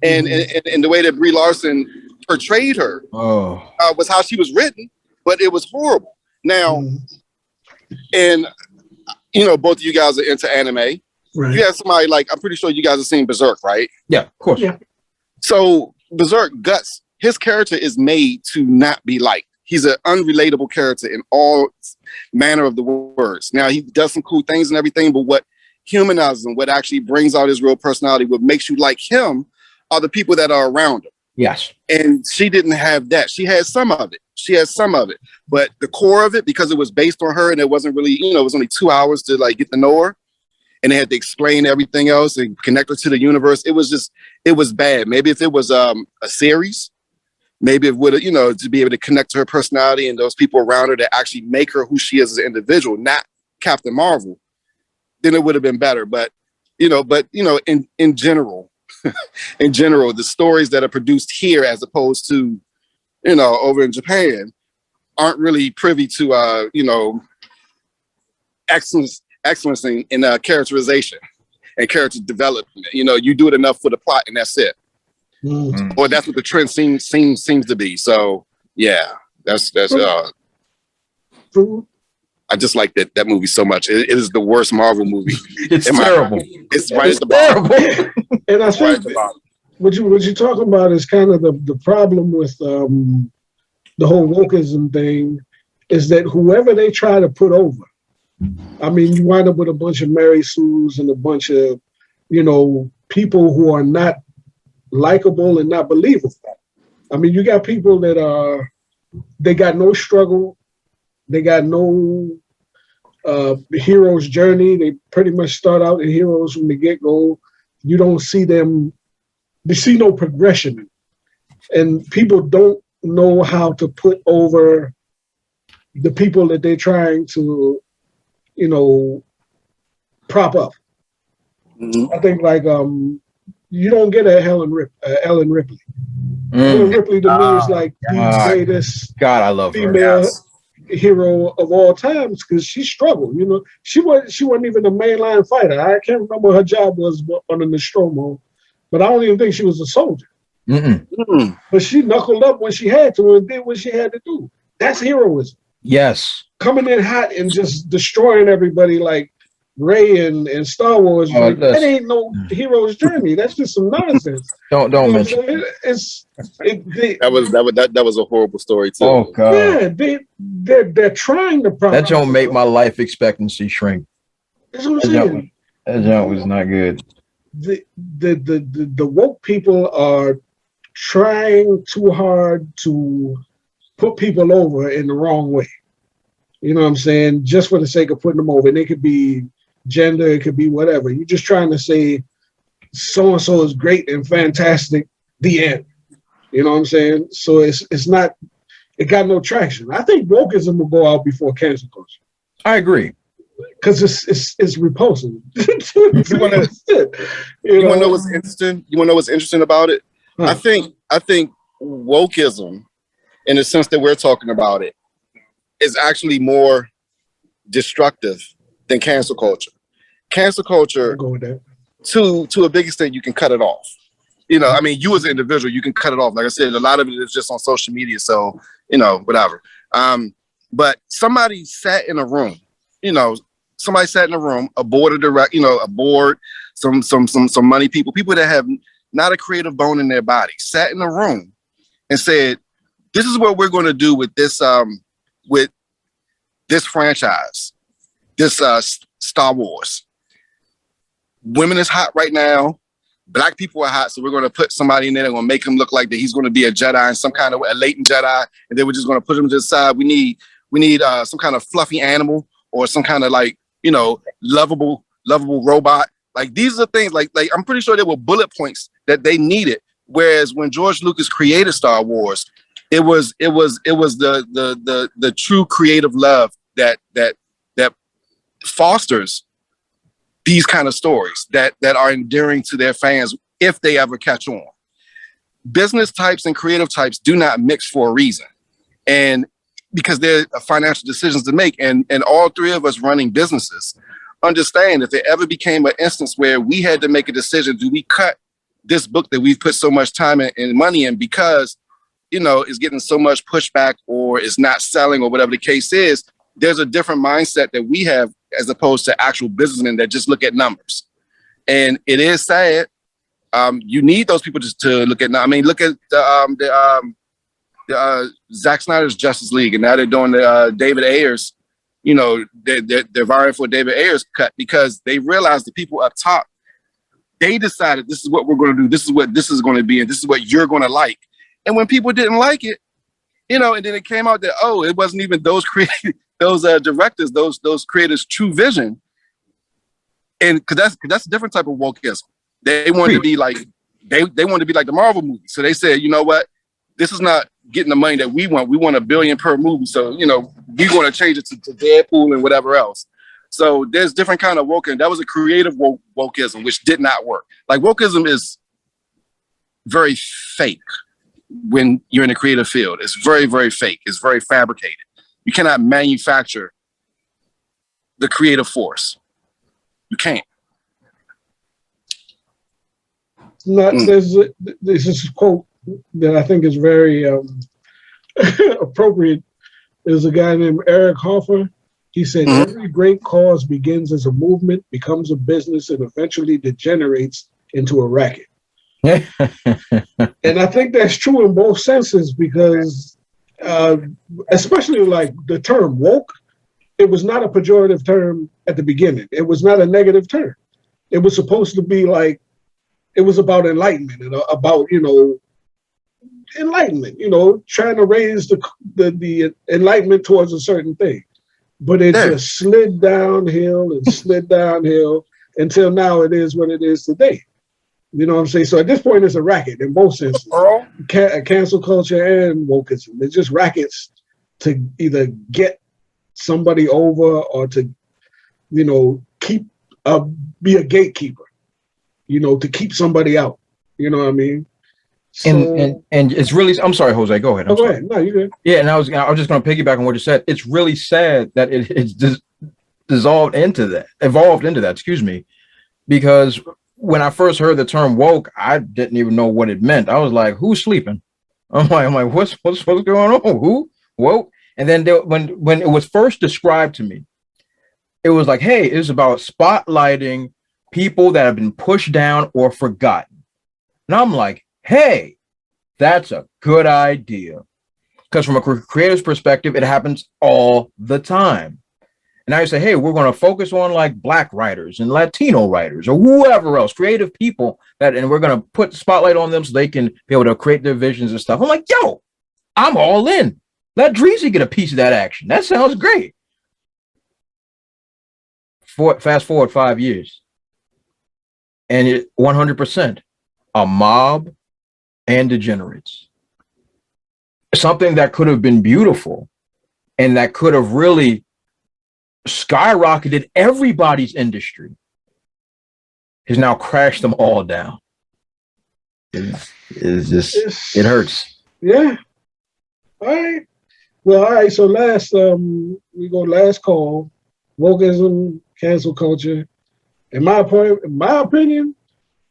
And, and the way that Brie Larson portrayed her was how she was written, but it was horrible. Now, and, you know, both of you guys are into anime. Right. You have somebody like, I'm pretty sure you guys have seen Berserk, right? Yeah, of course. Yeah. So Berserk, Guts, his character is made to not be liked. He's an unrelatable character in all manner of the words. Now, he does some cool things and everything, but what humanizes him, what actually brings out his real personality, what makes you like him are the people that are around him. Yes. And she didn't have that. She had some of it. She had some of it. But the core of it, because it was based on her and it wasn't really, you know, it was only 2 hours to like get to know her. And they had to explain everything else and connect her to the universe. It was bad. Maybe if it was a series, maybe it would have, you know, to be able to connect to her personality and those people around her that actually make her who she is as an individual, not Captain Marvel, then it would have been better. But in general, in general, the stories that are produced here as opposed to, you know, over in Japan aren't really privy to, excellence in characterization and character development. You know, you do it enough for the plot and that's it. Or that's what the trend seems to be. So yeah, that's I just like that movie so much. It is the worst Marvel movie. It's terrible. It's right It's at the bottom. terrible. And I think what you're talking about is kind of the problem with the whole wokeism thing is that whoever they try to put over, I mean, you wind up with a bunch of Mary Sues and a bunch of, you know, people who are not likable and not believable. I mean, you got people that they got no struggle, they got no hero's journey. They pretty much start out as heroes from the get-go. You don't see them, you see no progression. And people don't know how to put over the people that they're trying to, you know, prop up. I think like you don't get a Ellen Ripley. Ellen Ripley to me is like the greatest I love female her. hero of all times because she struggled. You know, she wasn't even a mainline fighter. I can't remember what her job was on the Nostromo, but I don't even think she was a soldier. But she knuckled up when she had to and did what she had to do. That's heroism. Yes. Coming in hot and just destroying everybody like Rey and Star Wars. That ain't no hero's journey. That's just some nonsense. Don't mention That was a horrible story too. Oh God. Yeah, they're trying to prop that don't make my life expectancy shrink. That's what I'm saying. That jump was not good. The woke people are trying too hard to put people over in the wrong way. You know what I'm saying? Just for the sake of putting them over. And it could be gender, it could be whatever. You're just trying to say so-and-so is great and fantastic, the end. You know what I'm saying? So it's not, it got no traction. I think wokeism will go out before cancel culture. I agree. Because it's repulsive. You want to know what's interesting? You want to know what's interesting about it? I think wokeism, in the sense that we're talking about it, is actually more destructive than cancel culture. Cancel culture, to a big extent, you can cut it off. You know, I mean, you as an individual, you can cut it off. Like I said, a lot of it is just on social media, so you know, whatever. But somebody sat in a room. You know, somebody sat in a room, a board of a board, some money people that have not a creative bone in their body, sat in a room and said, "This is what we're going to do with this franchise, this Star Wars. Women is hot right now. Black people are hot, so we're going to put somebody in there. We're going to make him look like that he's going to be a Jedi in some kind of a latent Jedi, and then we're just going to put him to the side. We need some kind of fluffy animal or some kind of like, you know, lovable robot. Like these are things like I'm pretty sure there were bullet points that they needed Whereas when George Lucas created Star Wars, it was the true creative love that fosters these kind of stories that are endearing to their fans if they ever catch on. Business types and creative types do not mix for a reason, and because there are financial decisions to make, and all three of us running businesses understand if there ever became an instance where we had to make a decision, do we cut this book that we've put so much time and money in because, you know, it's getting so much pushback or it's not selling or whatever the case is, there's a different mindset that we have as opposed to actual businessmen that just look at numbers. And it is sad. You need those people just to look at, I mean, look at Zack Snyder's Justice League, and now they're doing the David Ayers, you know, they're vying for David Ayers cut because they realized the people up top, they decided this is what we're going to do. This is what this is going to be. And this is what you're going to like. And when people didn't like it, you know, and then it came out that, oh, it wasn't even those directors, those creators' true vision. And because that's a different type of wokeism. They wanted to be like, they wanted to be like the Marvel movie. So they said, you know what? This is not getting the money that we want. We want $1 billion per movie. So, you know, we want to change it to Deadpool and whatever else. So there's different kind of wokeism. That was a creative wokeism, which did not work. Like wokeism is very fake when you're in the creative field. It's very, very fake. It's very fabricated. You cannot manufacture the creative force. You can't. There's this quote that I think is very appropriate. There's a guy named Eric Hoffer. He said, every great cause begins as a movement, becomes a business, and eventually degenerates into a racket. And I think that's true in both senses because, especially like the term woke, it was not a pejorative term at the beginning. It was not a negative term. It was supposed to be like, it was about enlightenment and about, you know, enlightenment, you know, trying to raise the enlightenment towards a certain thing. But it just slid downhill and slid downhill until now it is what it is today. You know what I'm saying? So at this point, it's a racket in both senses. Cancel culture and wokeism. It's just rackets to either get somebody over or to, you know, be a gatekeeper, you know, to keep somebody out. You know what I mean? So, and it's really, I'm sorry, Jose, go ahead. Go ahead. No, you're good. Yeah, and I was just going to piggyback on what you said. It's really sad that it's evolved into that, excuse me, because when I first heard the term woke, I didn't even know what it meant. I was like, who's sleeping? I'm like, what's going on? Who? Woke? And then when it was first described to me, it was like, hey, it's about spotlighting people that have been pushed down or forgotten. And I'm like, hey, that's a good idea. Because from a creator's perspective, it happens all the time. And now you say, hey, we're going to focus on like Black writers and Latino writers or whoever else, creative people, and we're going to put the spotlight on them so they can be able to create their visions and stuff. I'm like, yo, I'm all in. Let Dreezy get a piece of that action. That sounds great. Fast forward 5 years. And it 100% a mob and degenerates. Something that could have been beautiful and that could have really skyrocketed everybody's industry has now crashed them all down. It hurts. Yeah. All right. Well, all right. So last call, wokeism, cancel culture. In my opinion,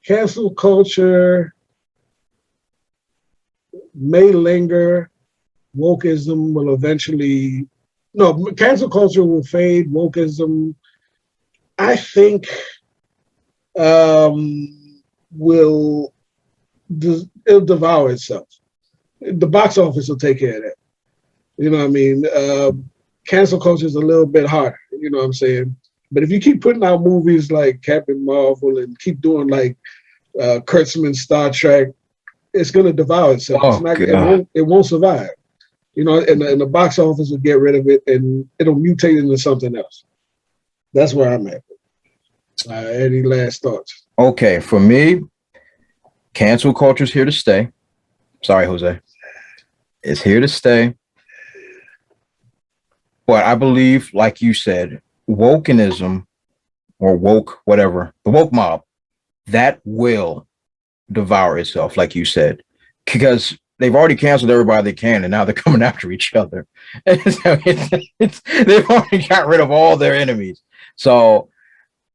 cancel culture may linger. Wokeism will eventually, cancel culture will fade. Wokeism, I think, it'll devour itself. The box office will take care of that. You know what I mean? Cancel culture is a little bit harder. You know what I'm saying? But if you keep putting out movies like Captain Marvel and keep doing like Kurtzman's Star Trek, it's going to devour itself. It won't survive. You know, and the box office will get rid of it and it'll mutate into something else. That's where I'm at. Any last thoughts? Okay, for me, Cancel culture is here to stay. Sorry, Jose. It's here to stay. But I believe, like you said, wokeism or woke, whatever, the woke mob, that will devour itself, like you said, because they've already canceled everybody they can, and now they're coming after each other. So they've already got rid of all their enemies. So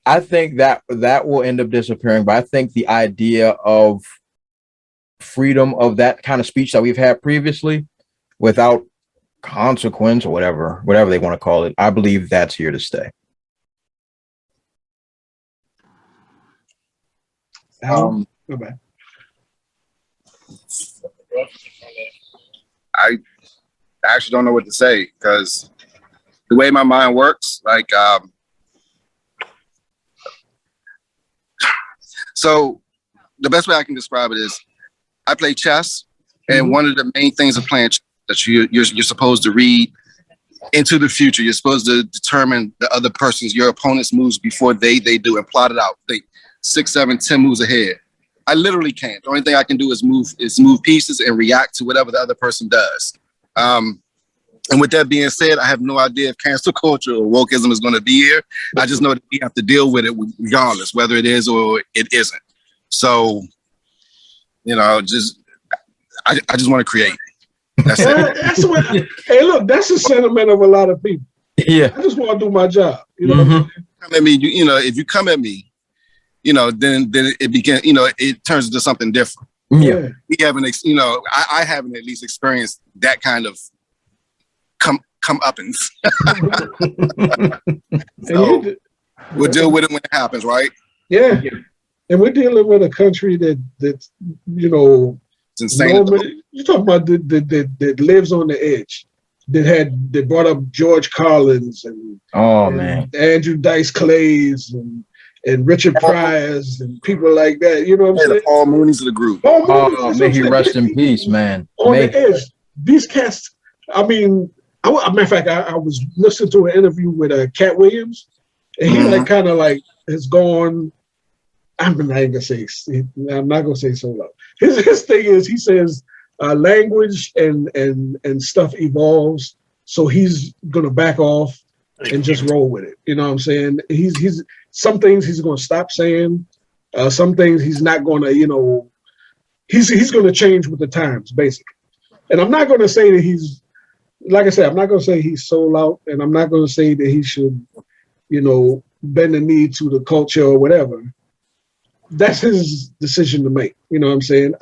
I think that will end up disappearing. But I think the idea of freedom of that kind of speech that we've had previously, without consequence or whatever they want to call it, I believe that's here to stay. Okay. I actually don't know what to say because the way my mind works, like, so the best way I can describe it is I play chess, and one of the main things of playing chess that you're supposed to read into the future. You're supposed to determine the other person's, your opponent's moves before they do and plot it out. Think 6, 7, 10 moves ahead. I literally can't. The only thing I can do is move pieces and react to whatever the other person does. And with that being said, I have no idea if cancel culture or wokeism is going to be here. I just know that we have to deal with it regardless, whether it is or it isn't. So, you know, I just want to create. That's it. That's what. Hey, look, that's the sentiment of a lot of people. Yeah, I just want to do my job. You know, Come at me, you know, if you come at me, you know, then it begins. You know, it turns into something different. yeah. We haven't, you know, I haven't at least experienced that kind of come-uppance. So we'll deal with it when it happens, right? Yeah. And we're dealing with a country that you know, It's insane. you're talking about that lives on the edge. That brought up George Collins and Andrew Dice Clays and Richard Pryor's and people like that. You know what I'm saying? All Moonies of the group. May he rest in peace, man. On the edge. These cats, I mean, matter of fact, I was listening to an interview with Cat Williams, and he like kind of like has gone. I'm not gonna say so loud. His thing is, he says language and stuff evolves, so he's gonna back off and just roll with it. You know what I'm saying? He's some things he's gonna stop saying, some things he's not gonna. You know, he's gonna change with the times, basically. And I'm not gonna say that he's, like I said, I'm not gonna say he's sold out, and I'm not gonna say that he should, you know, bend the knee to the culture or whatever. That's his decision to make. You know what I'm saying?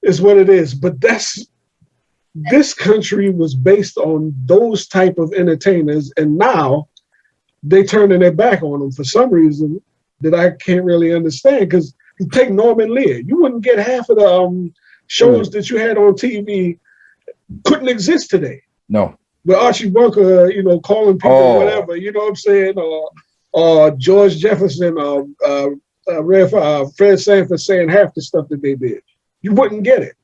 It's what it is. But this country was based on those type of entertainers, and now they turning their back on them for some reason that I can't really understand. Because you take Norman Lear, you wouldn't get half of the shows that you had on TV couldn't exist today. No. With Archie Bunker, you know, calling people whatever, you know what I'm saying? Or George Jefferson, Fred Sanford saying half the stuff that they did. You wouldn't get it.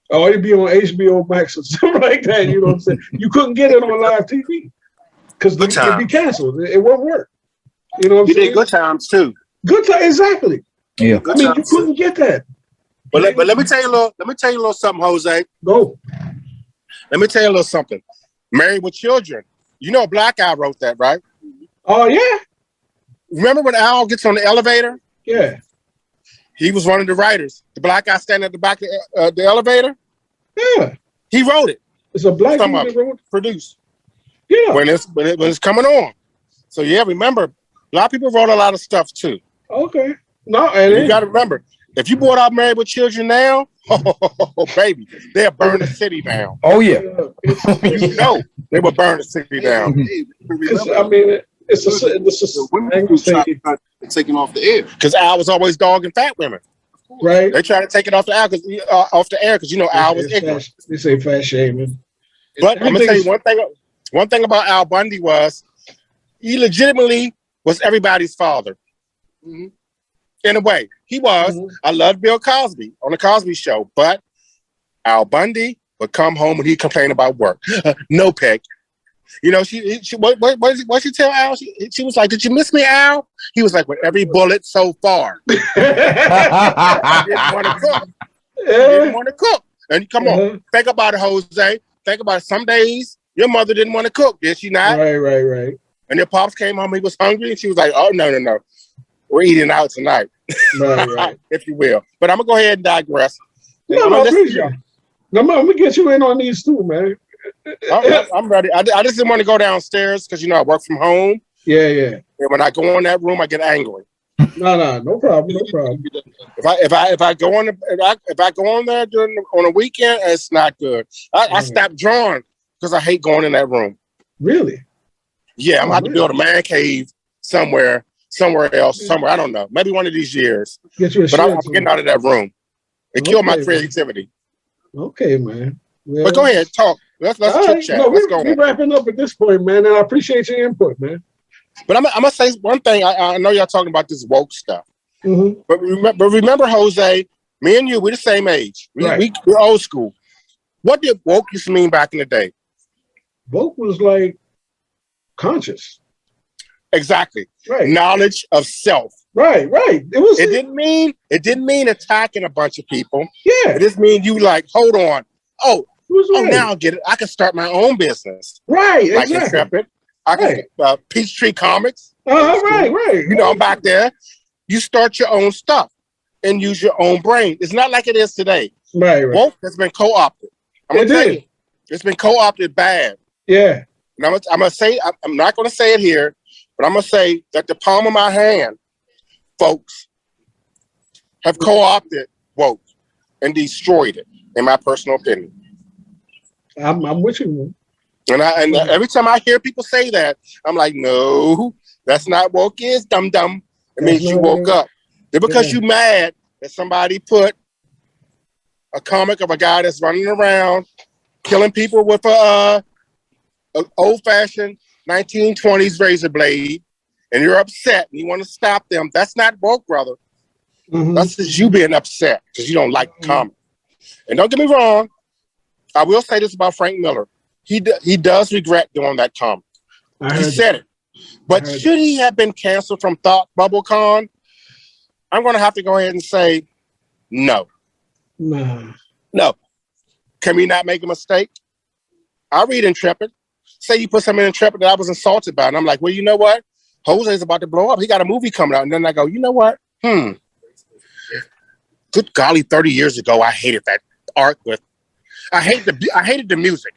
Or it'd be on HBO Max or something like that, you know what I'm saying? You couldn't get it on live TV because it'd be canceled. It won't work. You know what I'm saying? You did Good Times too. Good time, exactly. Yeah. Good I mean, times you couldn't get that. But let me tell you a little something, Jose. Go. Let me tell you a little something. Married with Children. You know, Black Eye wrote that, right? Oh yeah. Remember when Al gets on the elevator? Yeah. He was one of the writers. The black guy standing at the back of the elevator. Yeah. He wrote it. It's a black dude that wrote it. Produced. Yeah. When it's coming on. So yeah, remember, a lot of people wrote a lot of stuff too. Okay. No, and you got to remember, if you brought out Married with Children now, oh baby, they'll burn the city down. Oh yeah. You know, they will burn the city down. I mean, it's taking off the air because Al was always dogging fat women. Right. They try to take it off the air because you know Al was ignorant. They say fat shaming. But I'm gonna tell you one thing. One thing about Al Bundy was he legitimately was everybody's father. Mm-hmm. In a way, he was. Mm-hmm. I loved Bill Cosby on the Cosby Show, but Al Bundy would come home and he'd complain about work. No pay. You know, what she tell Al? She was like, "Did you miss me, Al?" He was like, "With every bullet so far." I didn't want to cook. I didn't want to cook. And come on, think about it, Jose. Think about it. Some days your mother didn't want to cook, did she not? Right. And your pops came home, he was hungry, and she was like, "Oh no, we're eating out tonight," Right. if you will. But I'm gonna go ahead and digress. No, I appreciate it. I'm gonna get you in on these too, man. I'm ready. I just didn't want to go downstairs because I work from home. Yeah. And when I go in that room, I get angry. No problem. If I go on there on a weekend, it's not good. I stopped drawing because I hate going in that room. Really? Yeah, I'm gonna have to build a man cave somewhere else. I don't know. Maybe one of these years. But I'm getting out of that room. It killed my creativity. Okay, man. Well, but go ahead, talk. Let's chit chat. No, we're wrapping up at this point, man, and I appreciate your input, man. But I'm gonna say one thing. I know y'all talking about this woke stuff, mm-hmm. but remember, Jose, me and you, we're the same age. We're old school. What did woke used to mean back in the day? Woke was like conscious. Exactly. Right. Knowledge of self. Right. It didn't mean attacking a bunch of people. Yeah. It just mean you like, hold on. Oh, right. Now I get it. I can start my own business. Right. Like Intrepid. I can Peachtree Comics. Right. I'm back there. You start your own stuff and use your own brain. It's not like it is today. Right. Woke has been co-opted. I'm gonna tell you, it's been co-opted bad. Yeah. And I'm gonna say, I'm not gonna say it here, but I'm gonna say that the palm of my hand, folks, have co-opted woke and destroyed it, in my personal opinion. I'm with you, man. And every time I hear people say that, I'm like, no, that's not woke is, dumb. It means you woke up. Just because you mad that somebody put a comic of a guy that's running around killing people with a old-fashioned 1920s razor blade, and you're upset and you want to stop them, that's not woke, brother. Mm-hmm. That's just you being upset because you don't like the comic. And don't get me wrong, I will say this about Frank Miller. He does regret doing that comic. He said it. But should he have been canceled from Thought Bubble Con? I'm going to have to go ahead and say no. No. Can we not make a mistake? I read Intrepid. Say you put something in Intrepid that I was insulted by, and I'm like, well, you know what? Jose's about to blow up. He got a movie coming out. And then I go, you know what? Good golly, 30 years ago, I hated that art with. I hated the music.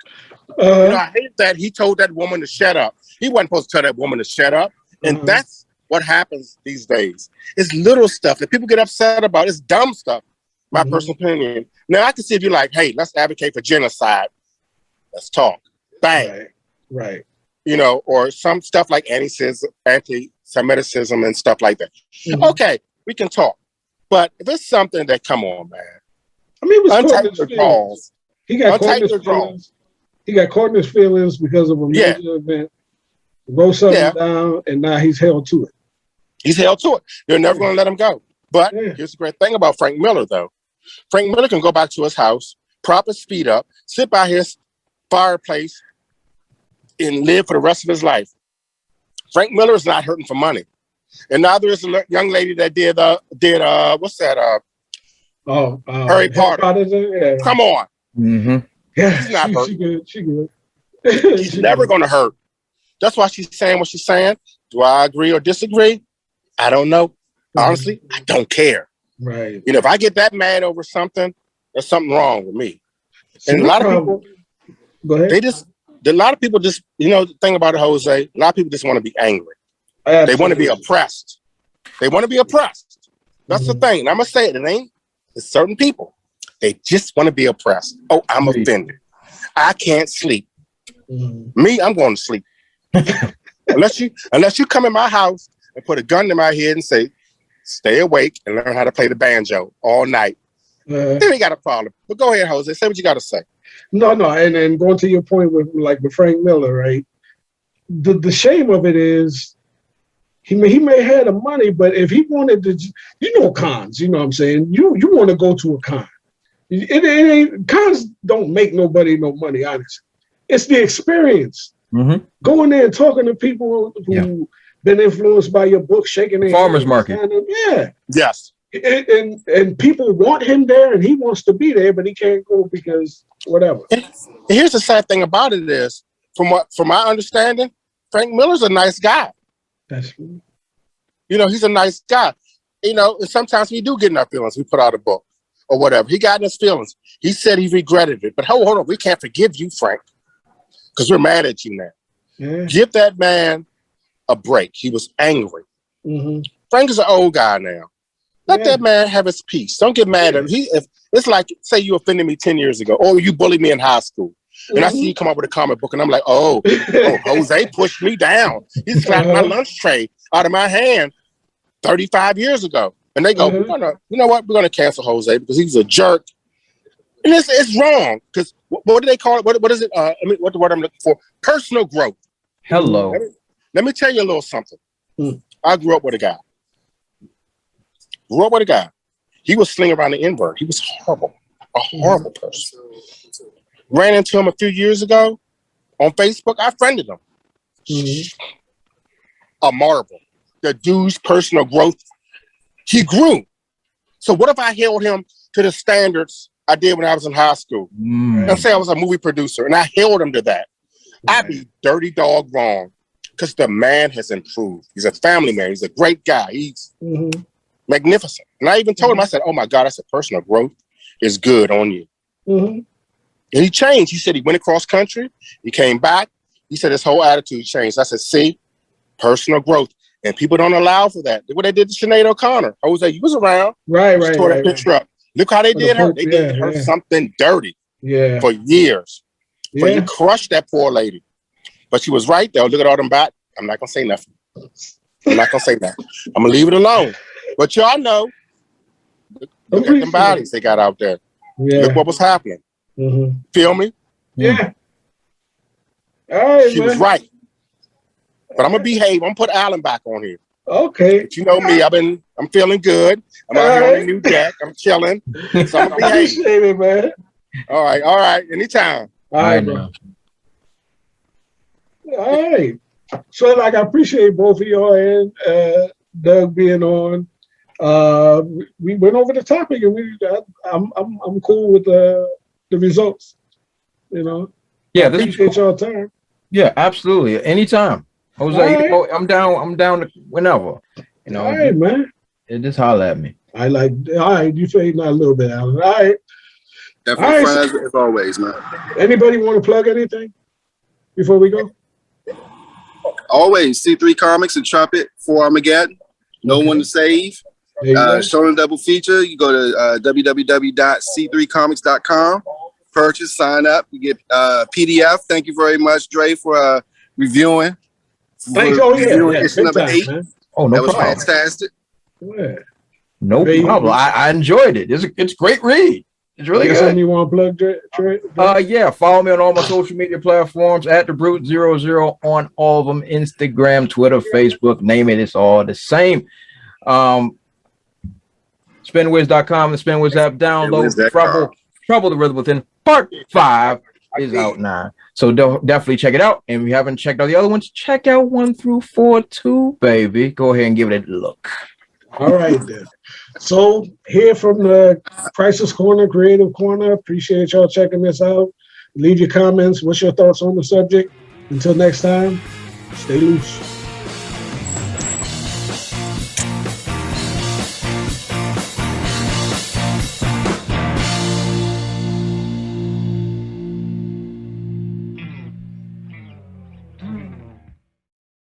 I hated that he told that woman to shut up. He wasn't supposed to tell that woman to shut up. And that's what happens these days. It's little stuff that people get upset about. It's dumb stuff, my personal opinion. Now, I can see if you're like, hey, let's advocate for genocide. Let's talk. Bang. Right. Or some stuff like anti-Semitism and stuff like that. Okay, we can talk. But if it's something that, come on, man. I mean, it was untight their draws. He got caught in his feelings because of a major event. Wrote something down, and now he's held to it. They're never going to let him go. But here's the great thing about Frank Miller, though. Frank Miller can go back to his house, prop his feet up, sit by his fireplace, and live for the rest of his life. Frank Miller is not hurting for money. And neither is a young lady that did what's that? Harry Potter. Come on. Mm-hmm. Yeah, she's not hurt. She good. She's never going to hurt. That's why she's saying what she's saying. Do I agree or disagree? I don't know. Honestly, I don't care. Right. If I get that mad over something, there's something wrong with me. And a lot of people, a lot of people just, the thing about it, Jose, a lot of people just want to be angry. Absolutely. They want to be oppressed. That's the thing. And I'm going to say it. It's certain people. They just want to be oppressed. Oh, I'm offended. I can't sleep. Me, I'm going to sleep. unless you come in my house and put a gun to my head and say, stay awake and learn how to play the banjo all night. Then we got a problem. But go ahead, Jose. Say what you got to say. No. And going to your point with Frank Miller, right? The shame of it is he may have the money, but if he wanted to, cons, you know what I'm saying? You want to go to a con. It ain't, cons don't make nobody no money, honestly. It's the experience. Mm-hmm. Going there and talking to people who been influenced by your book, shaking their Farmers hands, market. Yeah. Yes. And people want him there, and he wants to be there, but he can't go because whatever. And here's the sad thing about it is, from my understanding, Frank Miller's a nice guy. That's He's a nice guy. And sometimes we do get in our feelings. We put out a book or whatever. He got in his feelings. He said he regretted it. But hold on, we can't forgive you, Frank, because we're mad at you now. Yeah. Give that man a break. He was angry. Mm-hmm. Frank is an old guy now. Let that man have his peace. Don't get mad at him. If it's like, say you offended me 10 years ago, or you bullied me in high school, and I see you come up with a comic book, and I'm like, oh, Jose pushed me down. He slapped my lunch tray out of my hand 35 years ago. And they go, we're gonna cancel Jose because he's a jerk. And it's wrong. Because what do they call it? What is it? What the word I'm looking for? Personal growth. Hello. Let me tell you a little something. I grew up with a guy. He was slinging around the N-word. He was horrible. A horrible person. Ran into him a few years ago on Facebook. I friended him. A marvel. The dude's personal growth. He grew. So what if I held him to the standards I did when I was in high school? And say I was a movie producer and I held him to that. I'd be dirty dog wrong because the man has improved. He's a family man. He's a great guy. He's magnificent. And I even told him, I said, oh my God, I said, personal growth is good on you. And he changed. He said he went across country. He came back. He said his whole attitude changed. I said, see, personal growth. And people don't allow for that. Look what they did to Sinead O'Connor. Jose, you was around. Right. Tore that picture up. Look how they did her. They did her something dirty for years. But you crushed that poor lady. But she was right, though. Look at all them back. I'm not going to say nothing. I'm going to leave it alone. But y'all know, look at them bodies they got out there. Look what was happening. Feel me? Yeah. All right, she was right. But I'm going to behave. I'm going to put Alan back on here. Okay. But you know me. I'm feeling good. I'm out here on the new deck. I'm chilling. So I'm going to behave. Appreciate it, man. All right. Anytime. All right, bro. All right. So, I appreciate both of y'all and Doug being on. We went over the topic, and I'm cool with the results. Yeah, this appreciate y'all time. Yeah, absolutely. Anytime, Jose. Right. I'm down to whenever. All right, man. Just holler at me. All right. You fading out a little bit, Alan. All right. Definitely friends as always, man. Anybody want to plug anything before we go? Always C3 Comics and Trumpet for Armageddon. No One to Save. Showing double feature. You go to www.c3comics.com. Purchase, sign up. You get PDF. Thank you very much, Dre, for reviewing. Issue number 8. Man. Oh, no problem. That was fantastic. Yeah. No problem. I enjoyed it. It's a great read. It's really good. Something you want to plug, Dre? Yeah. Follow me on all my social media platforms at TheBrute00 on all of them. Instagram, Twitter, Facebook, name it. It's all the same. Spinwiz.com, the Spinwiz app. Download Trouble the Rhythm Within. Part 5 is out now. So definitely check it out. And if you haven't checked out the other ones, check out 1 through 4 too, baby. Go ahead and give it a look. All right, then. So here from the Crisis Corner, Creative Corner, appreciate y'all checking this out. Leave your comments. What's your thoughts on the subject? Until next time, stay loose.